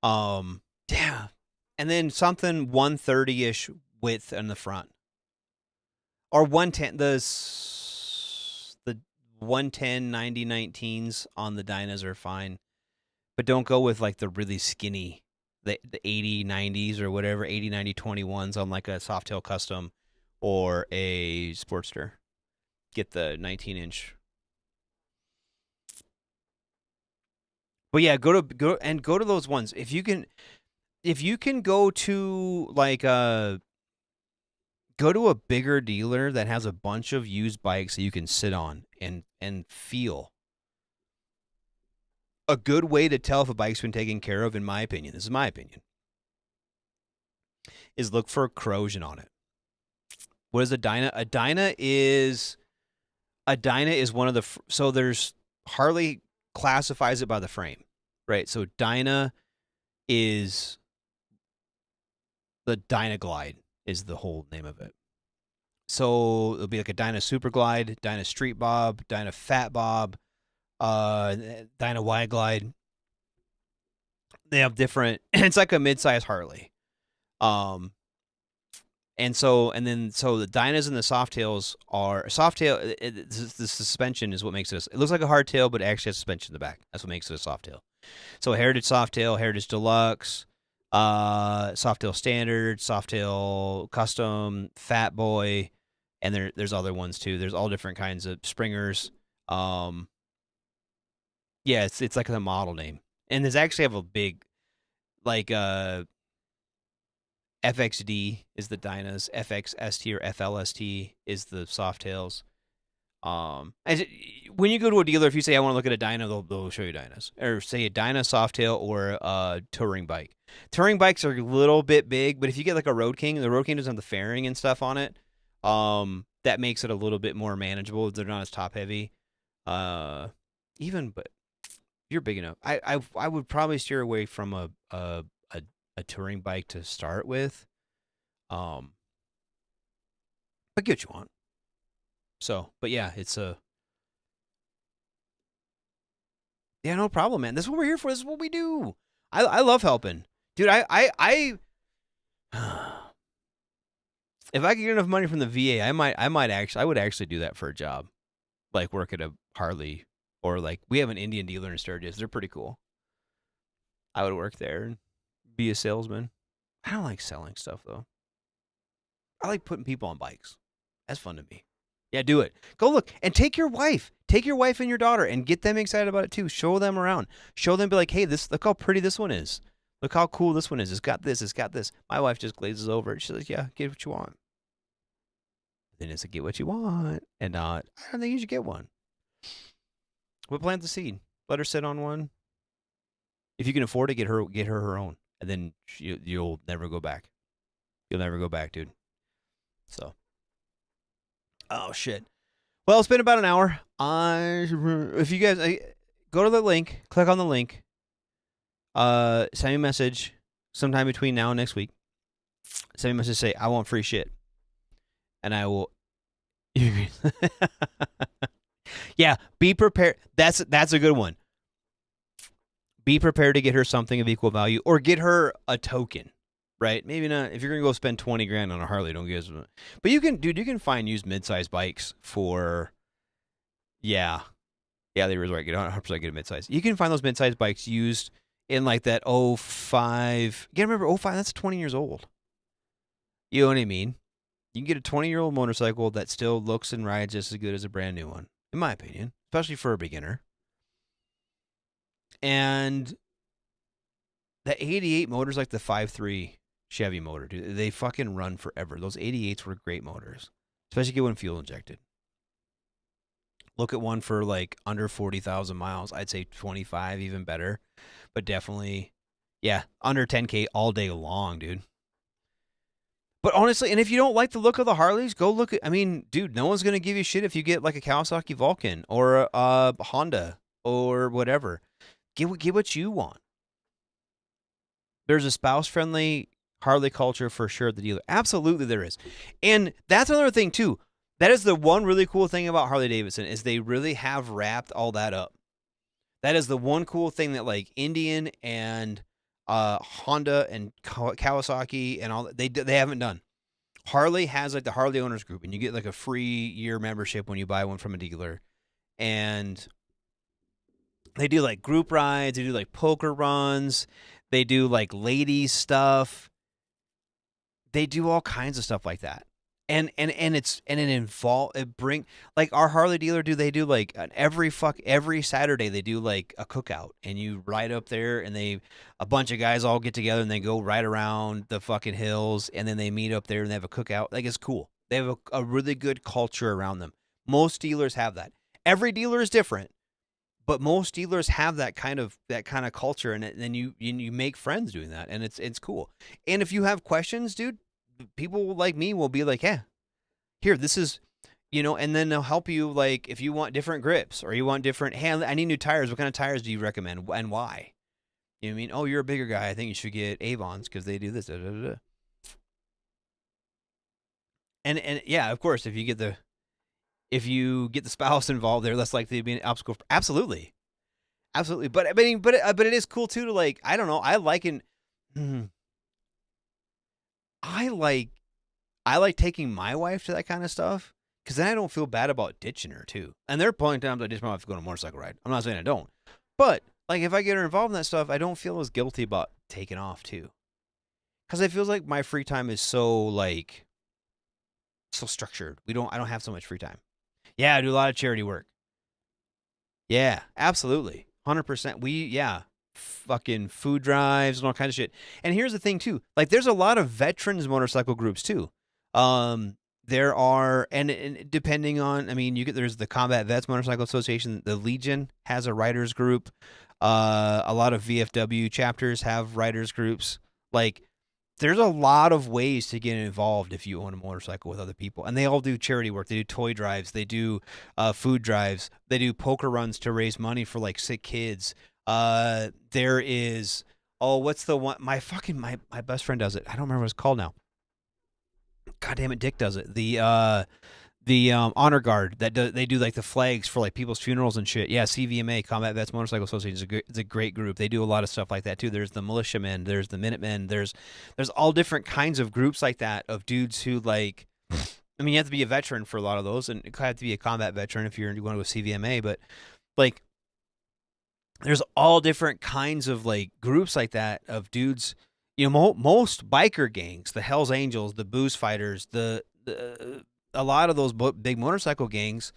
Yeah. And then something 130-ish width in the front. Or 110, the 110, 90, 19s on the Dynas are fine. But don't go with like the really skinny, the 80, 90s or whatever, 80, 90, 21s on like a Softail Custom or a Sportster. Get the 19-inch. But yeah, go to those ones. If you can go to like go to a bigger dealer that has a bunch of used bikes that you can sit on and feel. A good way to tell if a bike's been taken care of, in my opinion, this is my opinion, is look for corrosion on it. What is a Dyna? A Dyna is one of the... So there's... Harley classifies it by the frame, right? So Dyna is... The Dyna Glide is the whole name of it. So it'll be like a Dyna Super Glide, Dyna Street Bob, Dyna Fat Bob, Dyna Wide Glide. They have different... It's like a mid-size Harley. And so the Dynas and the Softails are... Softail, the suspension is what makes it... It looks like a hardtail, but it actually has suspension in the back. That's what makes it a Softail. So Heritage Softail, Heritage Deluxe, Softail Standard, Softail Custom, Fat Boy, and there's other ones too. There's all different kinds of Springers. Yeah, it's like the model name. And there's actually have a big, like, FXD is the Dynas, FXST or FLST is the Softails. When you go to a dealer, if you say I want to look at a Dyna, they'll show you Dynas, or say a Dyna Softail or a touring bike. Touring bikes are a little bit big, but if you get like a Road King, the Road King doesn't have the fairing and stuff on it. That makes it a little bit more manageable. They're not as top heavy. But you're big enough. I would probably steer away from a touring bike to start with. But get what you want. So, but yeah, it's yeah, no problem, man. This is what we're here for. This is what we do. I love helping. Dude, if I could get enough money from the VA, I would actually do that for a job. Like work at a Harley Or like we have an Indian dealer in Sturgis. They're pretty cool. I would work there and be a salesman. I don't like selling stuff though. I like putting people on bikes. That's fun to me. Yeah, do it. Go look and take your wife. Take your wife and your daughter and get them excited about it too. Show them around. Show them, be like, hey, look how pretty this one is. Look how cool this one is. It's got this. It's got this. My wife just glazes over it. She's like, yeah, get what you want. Then it's like, get what you want. And I don't think you should get one. But plant the seed. Let her sit on one. If you can afford it, get her her own. And then you'll never go back. You'll never go back, dude. So. Oh, shit. Well, it's been about an hour. If you guys go to the link, click on the link, send me a message sometime between now and next week. Send me a message, say, I want free shit. And I will. Yeah, be prepared. That's a good one. Be prepared to get her something of equal value or get her a token. Right? Maybe not. If you're going to go spend 20 grand on a Harley, don't get it. But you can find used mid-size bikes for, yeah, they were right. Get 100% get a mid-size. You can find those mid-size bikes used in like that 05. You got to remember, 05, that's 20 years old. You know what I mean? You can get a 20-year-old motorcycle that still looks and rides just as good as a brand new one, in my opinion, especially for a beginner. And the 88 motor's like the 5.3 Chevy motor, dude. They fucking run forever. Those 88s were great motors, especially get when fuel injected. Look at one for like under 40,000 miles. I'd say 25, even better, but definitely, yeah, under 10K all day long, dude. But honestly, and if you don't like the look of the Harleys, go look at. I mean, dude, no one's gonna give you shit if you get like a Kawasaki Vulcan or a Honda or whatever. Get what you want. There's a spouse-friendly Harley culture for sure at the dealer. Absolutely there is. And that's another thing too. That is the one really cool thing about Harley Davidson is they really have wrapped all that up. That is the one cool thing that like Indian and Honda and Kawasaki and all they haven't done. Harley has like the Harley Owners Group and you get like a free year membership when you buy one from a dealer. And they do like group rides, they do like poker runs, they do like ladies stuff. They do all kinds of stuff like that. And it bring like our Harley dealer they do like every Saturday they do like a cookout and you ride up there and a bunch of guys all get together and they go right around the fucking hills and then they meet up there and they have a cookout. Like it's cool. They have a really good culture around them. Most dealers have that. Every dealer is different, but most dealers have that kind of culture and then you make friends doing that and it's cool. And if you have questions, dude, people like me will be like, yeah, here, this is, and then they'll help you. Like if you want different grips or you want different, hey, I need new tires. What kind of tires do you recommend and why? You know what I mean? Oh, you're a bigger guy. I think you should get Avons because they do this. Da, da, da, da. And yeah, of course, if you get the spouse involved, they're less likely to be an obstacle. Absolutely. But I mean, but it is cool too to like, I don't know. I like taking my wife to that kind of stuff because then I don't feel bad about ditching her too. And there are plenty of times I ditch my wife to go on a motorcycle ride. I'm not saying I don't, but like if I get her involved in that stuff, I don't feel as guilty about taking off too, because I feel like my free time is so structured. I don't have so much free time. Yeah, I do a lot of charity work. Yeah, absolutely, 100%. Fucking food drives and all kinds of shit. And here's the thing too, like there's a lot of veterans motorcycle groups too. There are, and depending on, I mean, there's the Combat Vets Motorcycle Association. The Legion has a writers group. A lot of VFW chapters have writers groups. Like there's a lot of ways to get involved if you own a motorcycle with other people, and they all do charity work. They do toy drives. They do food drives. They do poker runs to raise money for like sick kids. There is, what's the one? My best friend does it. I don't remember what it's called now. God damn it, Dick does it. The honor guard they do like the flags for like people's funerals and shit. Yeah, CVMA, Combat Vets Motorcycle Association, is a great group. They do a lot of stuff like that too. There's the militiamen, there's the Minutemen, there's all different kinds of groups like that of dudes who like. I mean, you have to be a veteran for a lot of those, and you have to be a combat veteran if you're going to go CVMA. But like there's all different kinds of like groups like that of dudes. You know, most biker gangs, the Hells Angels, the Booze Fighters, a lot of those big motorcycle gangs,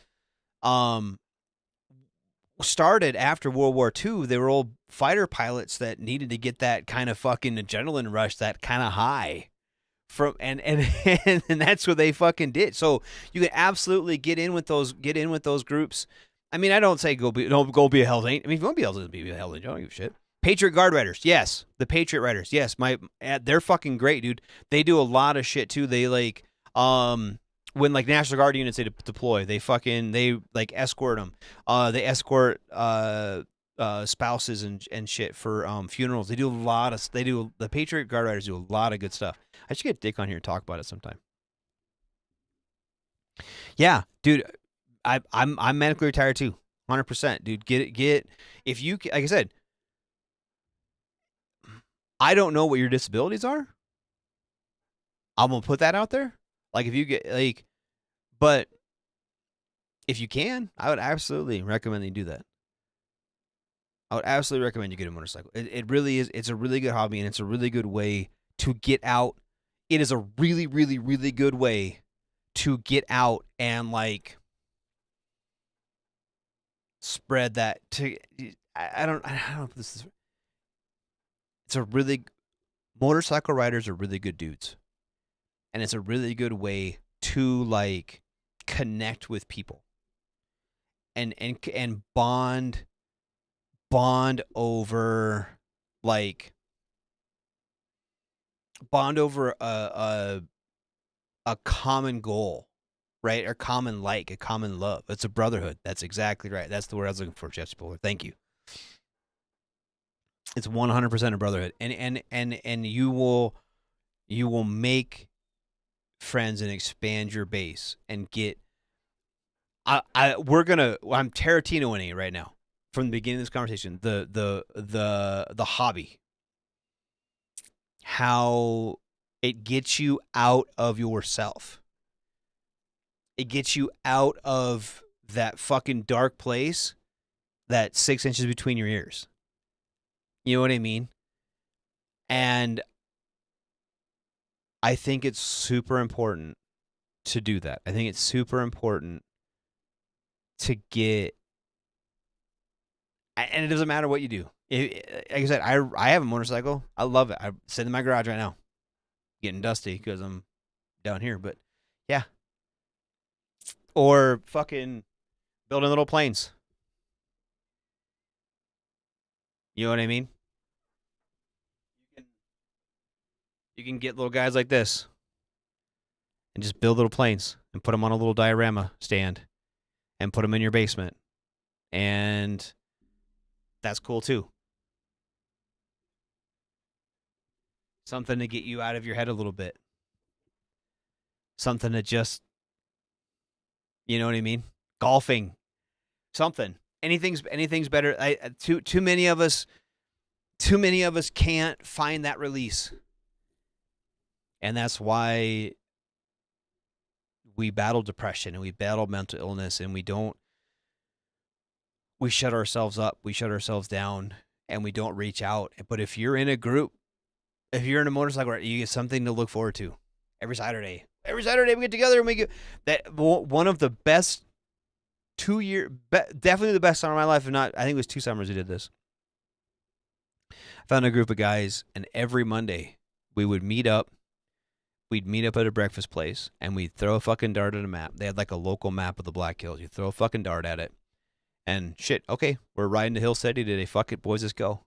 started after World War II. They were old fighter pilots that needed to get that kind of fucking adrenaline rush, that kind of high from, and that's what they fucking did. So you can absolutely get in with those groups. I mean, I don't say don't go be a Hell's Angel. I mean, if you want to be a Hell's Angel, be a Hell's Angel. I don't give a shit. Patriot Guard Riders, yes. The Patriot Riders, yes. They're fucking great, dude. They do a lot of shit too. They like when like National Guard units they deploy, they like escort them. They escort spouses and shit for funerals. They do the Patriot Guard Riders do a lot of good stuff. I should get Dick on here and talk about it sometime. Yeah, dude, I'm medically retired too, 100%, dude. Get if you, like I said, I don't know what your disabilities are. I'm gonna put that out there. Like if you get like, but if you can, I would absolutely recommend that you do that. I would absolutely recommend you get a motorcycle. It really is. It's a really good hobby, and it's a really good way to get out. It is a really, really, really good way to get out and like spread that to. I don't know if this is. It's a really, motorcycle riders are really good dudes, and it's a really good way to like connect with people, and bond over like a common goal, right? Or a common love. It's a brotherhood. That's exactly right. That's the word I was looking for, Jeff Spoiler. Thank you. It's 100% a brotherhood, and you will make friends and expand your base and get. I'm Tarantinoing it right now from the beginning of this conversation. The hobby, how it gets you out of yourself. It gets you out of that fucking dark place, that 6 inches between your ears. You know what I mean? And I think it's super important to do that. I think it's super important to get, and it doesn't matter what you do. Like I said, I have a motorcycle. I love it. I sit in my garage right now, getting dusty because I'm down here. But yeah, or fucking building little planes. You know what I mean? You can get little guys like this and just build little planes and put them on a little diorama stand and put them in your basement. And that's cool too. Something to get you out of your head a little bit. Something to just, you know what I mean? Golfing. Something. Anything's better. Too many of us can't find that release. And that's why we battle depression and we battle mental illness, and we shut ourselves up, we shut ourselves down, and we don't reach out. But if you're in a group, if you're in a motorcycle ride, you get something to look forward to every Saturday. Every Saturday we get together and we get that. One of the best 2 year, definitely the best summer of my life. If not, I think it was 2 summers we did this. I found a group of guys, and every Monday we would meet up. We'd meet up at a breakfast place, and we'd throw a fucking dart at a map. They had like a local map of the Black Hills. You throw a fucking dart at it, and shit, okay, we're riding to Hill City today. Fuck it, boys, let's go.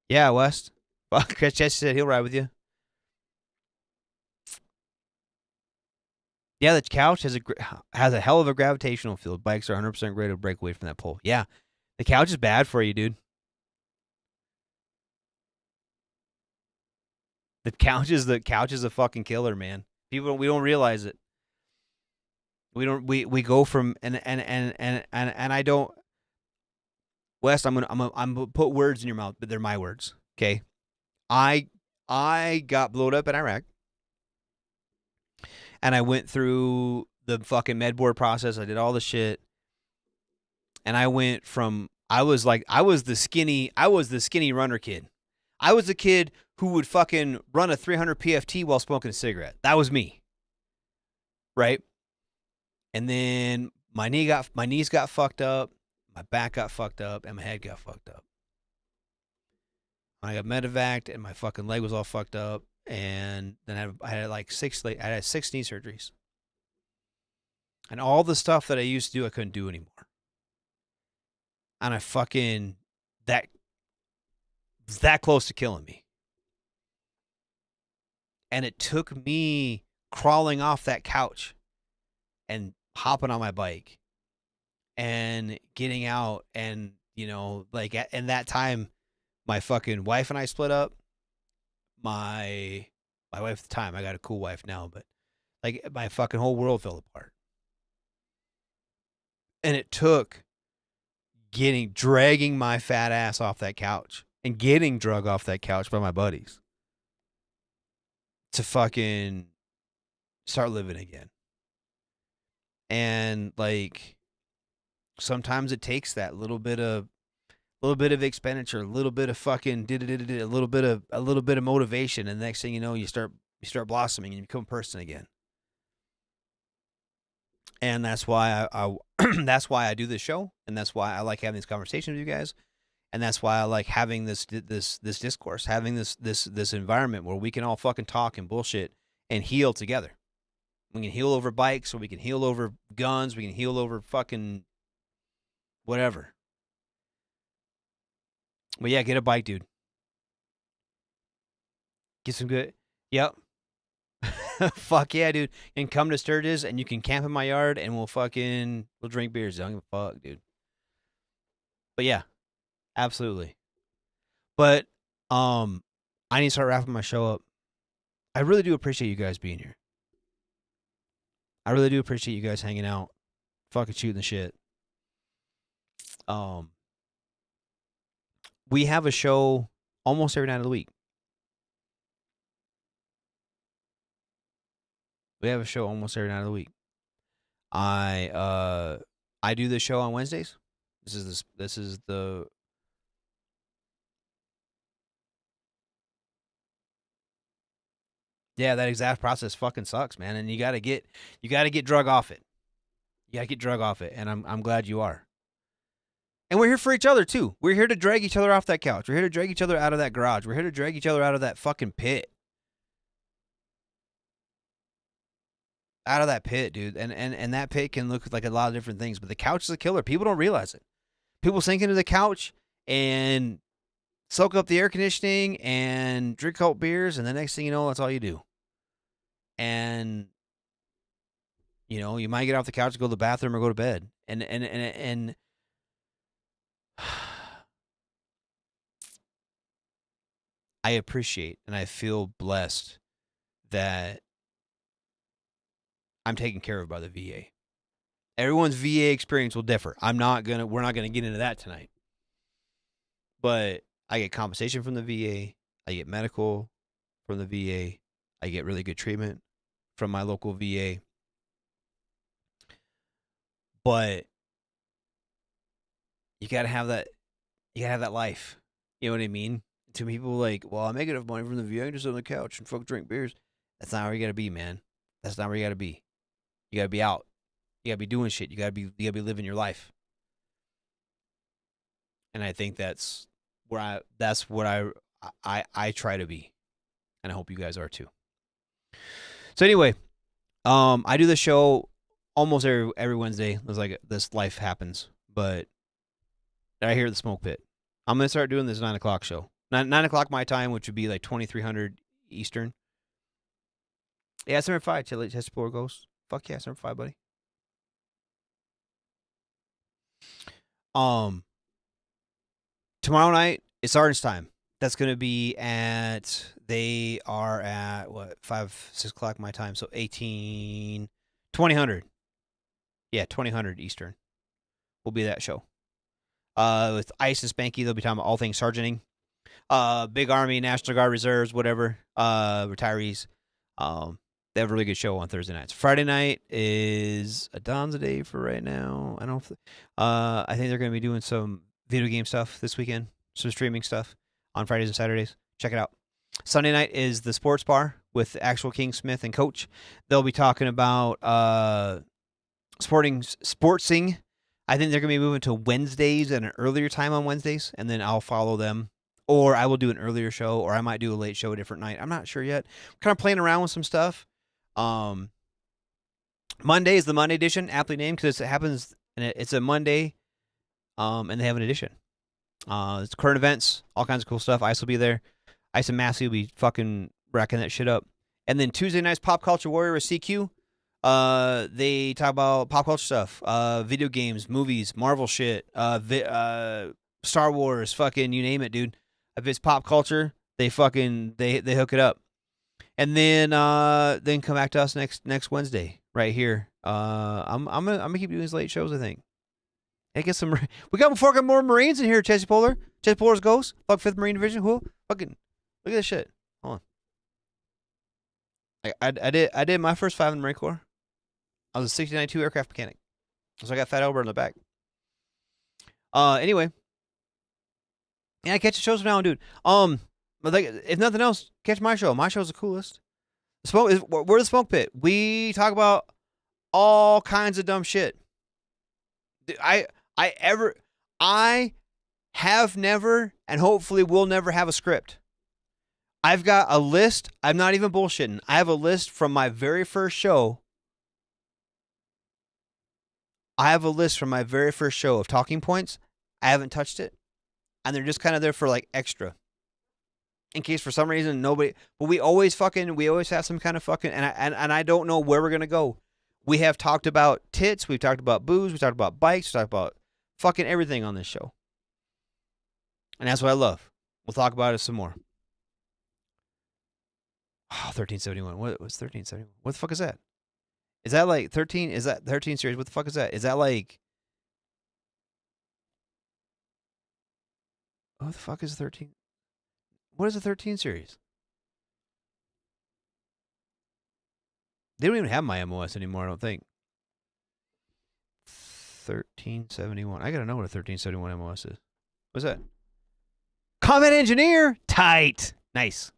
Yeah, West. Fuck, Chris Chester said he'll ride with you. Yeah, the couch has a hell of a gravitational field. Bikes are 100% great to break away from that pole. Yeah, the couch is bad for you, dude. The couch is a fucking killer, man. We don't realize it. We go from and I don't. Wes, I'm gonna put words in your mouth, but they're my words. Okay, I got blown up in Iraq, and I went through the fucking med board process. I did all the shit, And I went from I was the skinny runner kid. I was the kid who would fucking run a 300 PFT while smoking a cigarette. That was me. Right? And then my knees got fucked up, my back got fucked up, and my head got fucked up. I got medevaced, and my fucking leg was all fucked up, and then I had like 6 knee surgeries. And all the stuff that I used to do, I couldn't do anymore. And I fucking that close to killing me. And it took me crawling off that couch and hopping on my bike and getting out, and like in that time my fucking wife and I split up. My wife at the time, I got a cool wife now, but like my fucking whole world fell apart. And it took dragging my fat ass off that couch and getting drug off that couch by my buddies to fucking start living again. And like sometimes it takes that little bit of expenditure, a little bit of fucking a little bit of motivation, and the next thing you know, you start blossoming and you become a person again. And that's why I that's why I do this show, and that's why I like having these conversations with you guys, and that's why I like having this discourse, having this environment where we can all fucking talk and bullshit and heal together. We can heal over bikes, or we can heal over guns, we can heal over fucking whatever. But yeah, get a bike, dude. Get some good. Yep. Fuck yeah, dude. And come to Sturgis, and you can camp in my yard, and we'll drink beers. I don't give a fuck, dude. But yeah, absolutely. But I need to start wrapping my show up. I really do appreciate you guys being here. I really do appreciate you guys hanging out, fucking shooting the shit. We have a show almost every night of the week. We have a show almost every night of the week. I do this show on Wednesdays. This is the yeah, that exact process fucking sucks, man. And you gotta get drug off it. You gotta get drug off it, and I'm glad you are. And we're here for each other too. We're here to drag each other off that couch. We're here to drag each other out of that garage. We're here to drag each other out of that fucking pit. Out of that pit, dude. And that pit can look like a lot of different things, but the couch is a killer. People don't realize it. People sink into the couch and soak up the air conditioning and drink cold beers, and the next thing you know, that's all you do. And you might get off the couch, go to the bathroom, or go to bed. And I appreciate and I feel blessed that I'm taken care of by the VA. Everyone's VA experience will differ. We're not gonna get into that tonight. But I get compensation from the VA. I get medical from the VA. I get really good treatment from my local VA. But you gotta have that. You gotta have that life. You know what I mean? To people like, well, I make enough money from the VA, I can just sit on the couch and fuck drink beers. That's not where you gotta be, man. That's not where you gotta be. You gotta be out. You gotta be doing shit. You gotta be living your life. And I think that's what I try to be. And I hope you guys are too. So anyway, I do the show almost every Wednesday. It's like this life happens, but I hear the smoke pit. I'm gonna start doing this 9:00 show. 9:00 my time, which would be like 2300 Eastern. Yeah, it's number 5. Chesterport Ghost. Fuck yeah, it's number 5, buddy. Tomorrow night it's Sergeant's time. That's gonna be they are at what 6 o'clock my time, so 2000. Yeah, 2000 Eastern. Will be that show. With Ice and Spanky, they'll be talking about all things sergeanting. Big Army, National Guard reserves, whatever. Retirees. They have a really good show on Thursday nights. Friday night is a Don's day for right now. I don't. I think they're going to be doing some video game stuff this weekend, some streaming stuff on Fridays and Saturdays. Check it out. Sunday night is the sports bar with actual King Smith and Coach. They'll be talking about sportsing. I think they're going to be moving to Wednesdays at an earlier time on Wednesdays, and then I'll follow them. Or I will do an earlier show, or I might do a late show a different night. I'm not sure yet. I'm kind of playing around with some stuff. Monday is the Monday edition, aptly named because it happens, and it's a Monday, and they have an edition. It's current events, all kinds of cool stuff. Ice will be there. Ice and Massey will be fucking racking that shit up. And then Tuesday night's Pop Culture Warrior with CQ. They talk about pop culture stuff, video games, movies, Marvel shit, Star Wars, fucking you name it, dude. If it's pop culture, they hook it up. And then come back to us next Wednesday right here. I'm gonna keep doing these late shows. I think. Hey, get some. We got fucking more Marines in here. Chesty Polar. Chesty Polar's Ghost. Fuck 5th Marine Division. Who? Fucking. Look at this shit. Hold on. I did my first 5 in the Marine Corps. I was a 6092 aircraft mechanic. So I got Fat Albert in the back. Anyway. Yeah, catch the shows from now on, dude. But like, if nothing else, catch my show. My show's the coolest. We're the Smoke Pit. We talk about all kinds of dumb shit. I have never, and hopefully will never have a script. I've got a list. I'm not even bullshitting. I have a list from my very first show. I have a list from my very first show of talking points. I haven't touched it. And they're just kind of there for like extra. In case for some reason nobody, but we always have some kind of fucking, and I don't know where we're going to go. We have talked about tits. We've talked about booze. We talked about bikes. We talked about fucking everything on this show. And that's what I love. We'll talk about it some more. Oh, 1371. What was 1371? What the fuck is that? Is that like 13? Is that 13 series? What the fuck is that? Is that like, what the fuck is 13? What is a 13 series? They don't even have my MOS anymore, I don't think. 1371. I gotta know what a 1371 MOS is. What's that? Combat Engineer! Tight! Nice.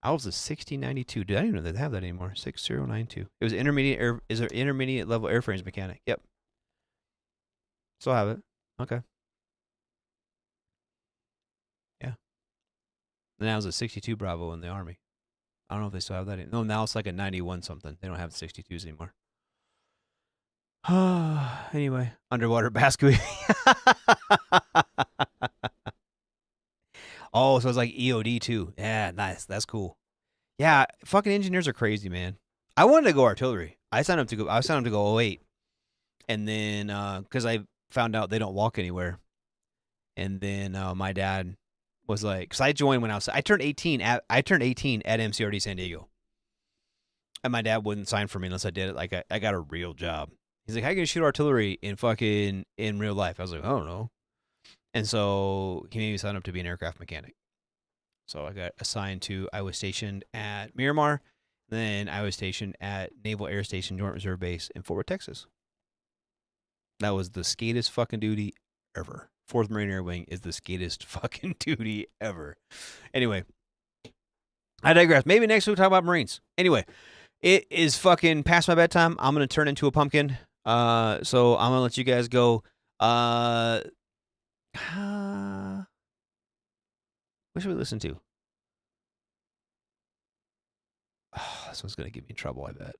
I was a 1692. Dude, I didn't even know they have that anymore. 6092. It was intermediate level airframes mechanic. Yep. Still have it. Okay. Yeah. And now it's a 62 Bravo in the Army. I don't know if they still have that. No, now it's like a 91 something. They don't have the 62s anymore. Anyway, underwater basket. Oh, so it's like EOD too. Yeah, nice. That's cool. Yeah, fucking engineers are crazy, man. I wanted to go artillery. I signed up to go 08. And then because I found out they don't walk anywhere. And then my dad was like, because I joined when I turned 18 at MCRD San Diego. And my dad wouldn't sign for me unless I did it. Like I got a real job. He's like, how can you shoot artillery in real life? I was like, I don't know. And so he made me sign up to be an aircraft mechanic. So I got assigned to, I was stationed at Miramar. Then I was stationed at Naval Air Station Joint Reserve Base in Fort Worth, Texas. That was the skatest fucking duty ever. 4th Marine Air Wing is the skatest fucking duty ever. Anyway, I digress. Maybe next week we'll talk about Marines. Anyway, it is fucking past my bedtime. I'm going to turn into a pumpkin. So I'm going to let you guys go. What should we listen to? Oh, this one's going to get me in trouble, I bet.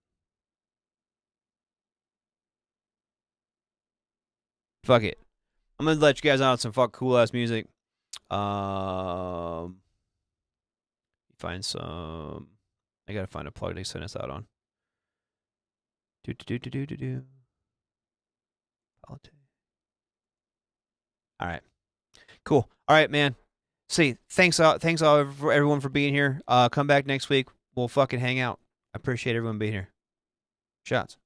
Fuck it. I'm going to let you guys out some fuck cool-ass music. Find some... I got to find a plug to send us out on. Do. Politics. All right. Cool. All right, man. See, thanks everyone for being here. Come back next week. We'll fucking hang out. I appreciate everyone being here. Shots.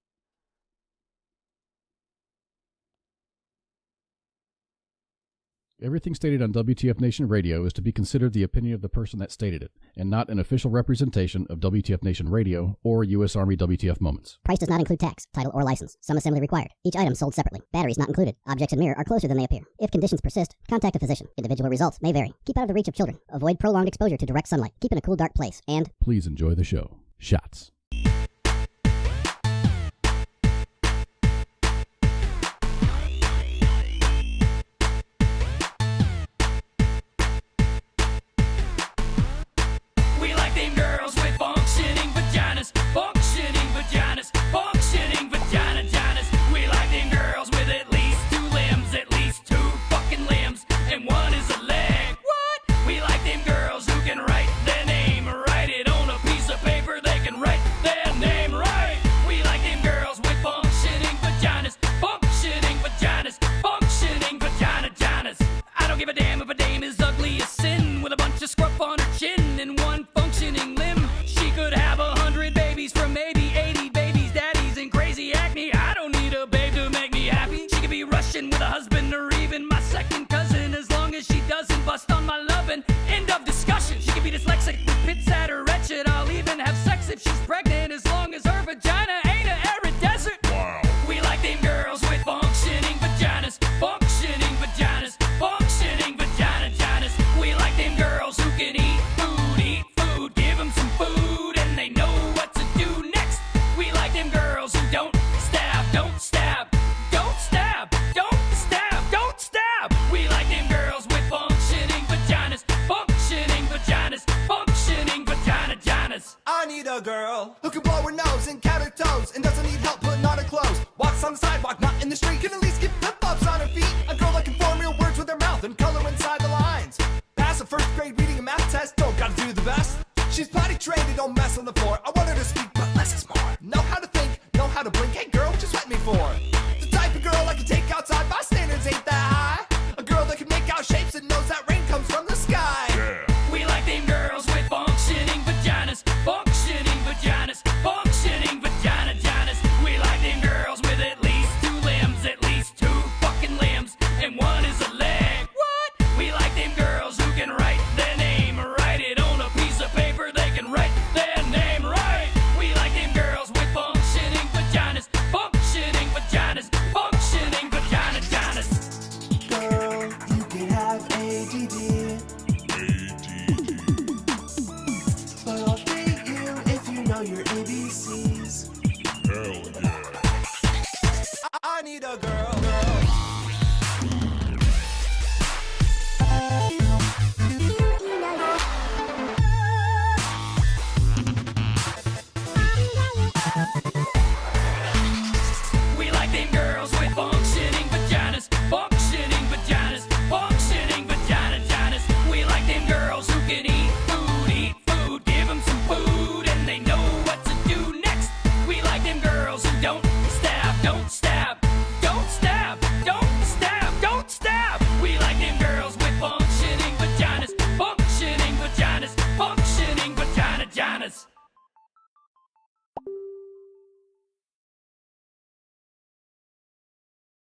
Everything stated on WTF Nation Radio is to be considered the opinion of the person that stated it, and not an official representation of WTF Nation Radio or U.S. Army WTF Moments. Price does not include tax, title, or license. Some assembly required. Each item sold separately. Batteries not included. Objects in mirror are closer than they appear. If conditions persist, contact a physician. Individual results may vary. Keep out of the reach of children. Avoid prolonged exposure to direct sunlight. Keep in a cool, dark place. And please enjoy the show. Shots. Don't stop.